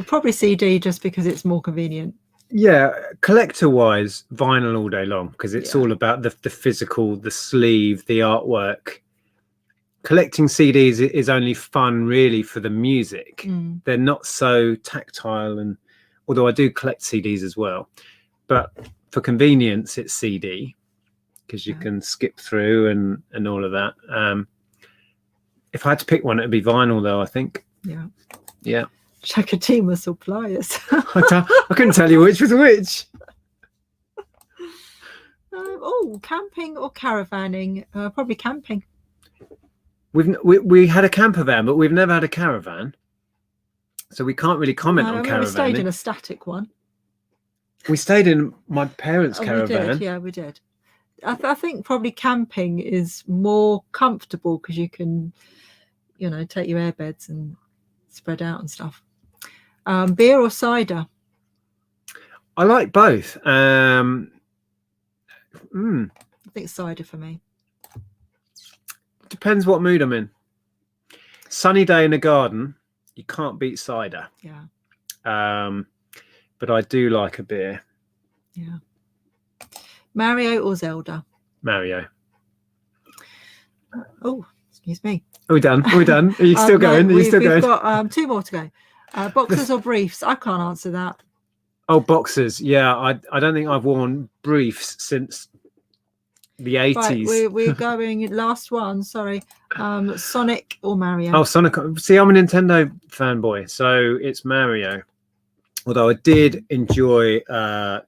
Probably CD, just because it's more convenient. Yeah, collector wise, vinyl all day long, because it's all about the physical, the sleeve, the artwork. Collecting CDs is only fun really for the music. They're not so tactile, and although I do collect CDs as well, but for convenience it's CD, because you can skip through and all of that. If I had to pick one, it'd be vinyl though, I think. Yeah. Check a team of suppliers. I couldn't tell you which was which. Camping or caravanning? Probably camping. We had a camper van, but we've never had a caravan, so we can't really comment on caravanning. We stayed in a static one. We stayed in my parents' caravan. We did, yeah, we did. I think probably camping is more comfortable because you can, take your airbeds and spread out and stuff. Beer or cider? I like both. I think cider for me. Depends what mood I'm in. Sunny day in the garden, you can't beat cider. Yeah. But I do like a beer. Yeah. Mario or Zelda? Mario. Oh, excuse me. Are we done? Are you still going? Are you still going? We've got 2 more to go. Boxers or briefs? I can't answer that. Oh, boxers. Yeah, I don't think I've worn briefs since the 80s. Right, we're going last one. Sorry, Sonic or Mario? Oh, Sonic. See, I'm a Nintendo fanboy, so it's Mario. Although I did enjoy the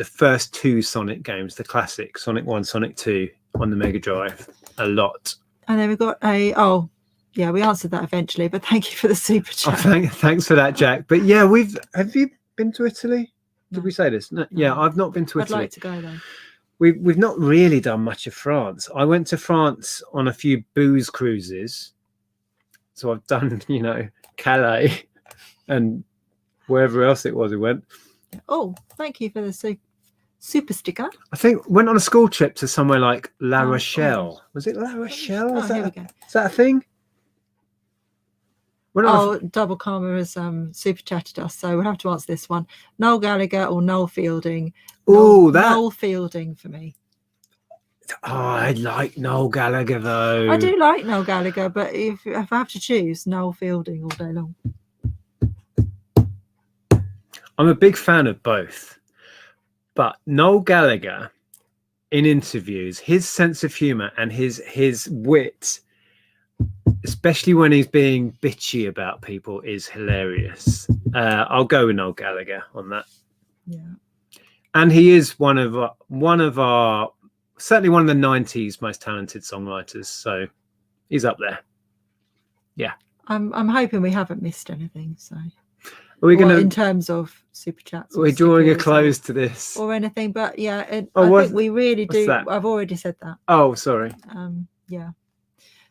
first 2 Sonic games, the classic Sonic 1, Sonic 2 on the Mega Drive, a lot. And then we've got we answered that eventually, but thank you for the super chat. Thanks for that, Jack. But yeah, have you been to Italy? Did we say this? No. Yeah, I've not been to Italy. I'd like to go though. We've not really done much of France. I went to France on a few booze cruises. So I've done, Calais and wherever else it was we went. Oh, thank you for the super sticker. I think went on a school trip to somewhere like La Rochelle. Was it La Rochelle? Here we go. Is that a thing? Double Karma has super chatted us, so we'll have to answer this one. Noel Gallagher or Noel Fielding? Noel Fielding for me. Oh, I like Noel Gallagher though. I do like Noel Gallagher, but if I have to choose, Noel Fielding all day long. I'm a big fan of both, but Noel Gallagher in interviews, his sense of humor and his wit, especially when he's being bitchy about people, is hilarious. I'll go with Noel Gallagher on that. Yeah. And he is one of our certainly one of the 90s most talented songwriters. So he's up there. Yeah. I'm hoping we haven't missed anything. So are we going in terms of super chats? We're drawing a close to this or anything, but yeah, I think we really do. That? I've already said that. Oh, sorry. Yeah.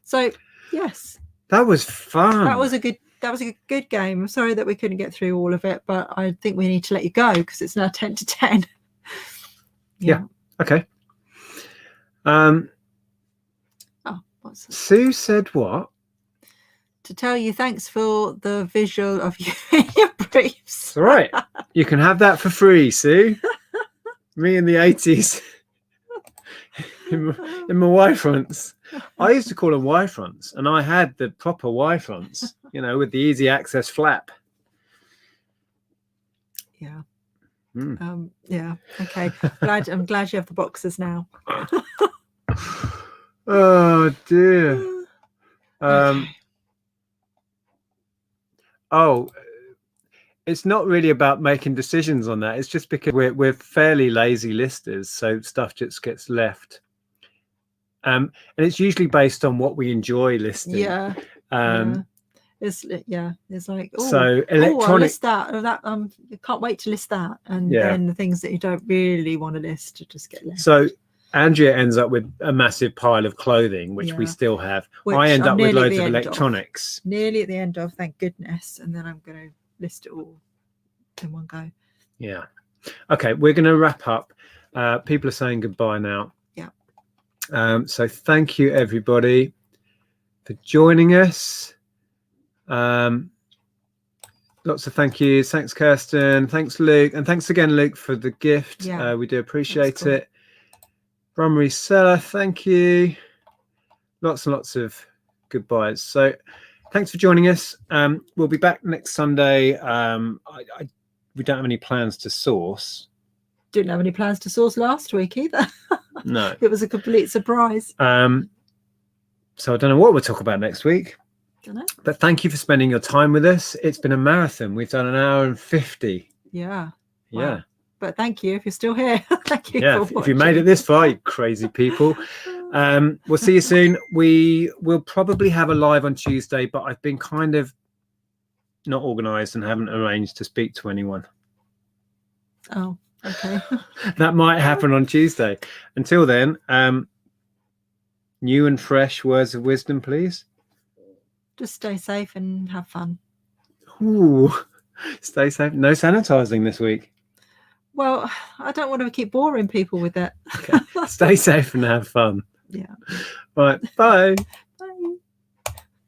So yes, that was fun. That was a good game. I'm sorry that we couldn't get through all of it, but I think we need to let you go because it's now 10 to 10. Yeah. Okay. What's that? Sue said what? To tell you thanks for the visual of you in your briefs. All right. You can have that for free, Sue. Me in the 80s. in my Y fronts. I used to call them Y fronts, and I had the proper Y fronts, with the easy access flap. Yeah. Yeah. Okay. I'm glad you have the boxes now. Oh dear. Okay. Oh, it's not really about making decisions on that. It's just because we're fairly lazy listers, so stuff just gets left. And it's usually based on what we enjoy listing. Yeah. It's like, so I'll electronic list that or that. I can't wait to list that, and then the things that you don't really want to list to just get left. So Andrea ends up with a massive pile of clothing, which we still have. I end up with loads of electronics. Nearly at the end of, thank goodness, and then I'm going to list it all in one go. Yeah. Okay, we're going to wrap up. People are saying goodbye now. Yeah. So thank you everybody for joining us. Lots of thank yous. Thanks, Kirsten. Thanks, Luke. And thanks again, Luke, for the gift. Yeah, we do appreciate it. From Reseller, thank you. Lots and lots of goodbyes. So thanks for joining us. We'll be back next Sunday. We don't have any plans to source. Didn't have any plans to source last week either. No. It was a complete surprise. So I don't know what we'll talk about next week. Don't know. But thank you for spending your time with us. It's been a marathon. We've done 1 hour and 50. Yeah. Yeah. Wow. But thank you if you're still here. Thank you. Yeah, for if you made it this far, you crazy people. We'll see you soon. We will probably have a live on Tuesday, but I've been kind of not organised and haven't arranged to speak to anyone. Oh, okay. That might happen on Tuesday. Until then, new and fresh words of wisdom, please. Just stay safe and have fun. Ooh, stay safe. No sanitising this week. Well, I don't want to keep boring people with that. Okay. Stay safe and have fun. Yeah. Right. Bye.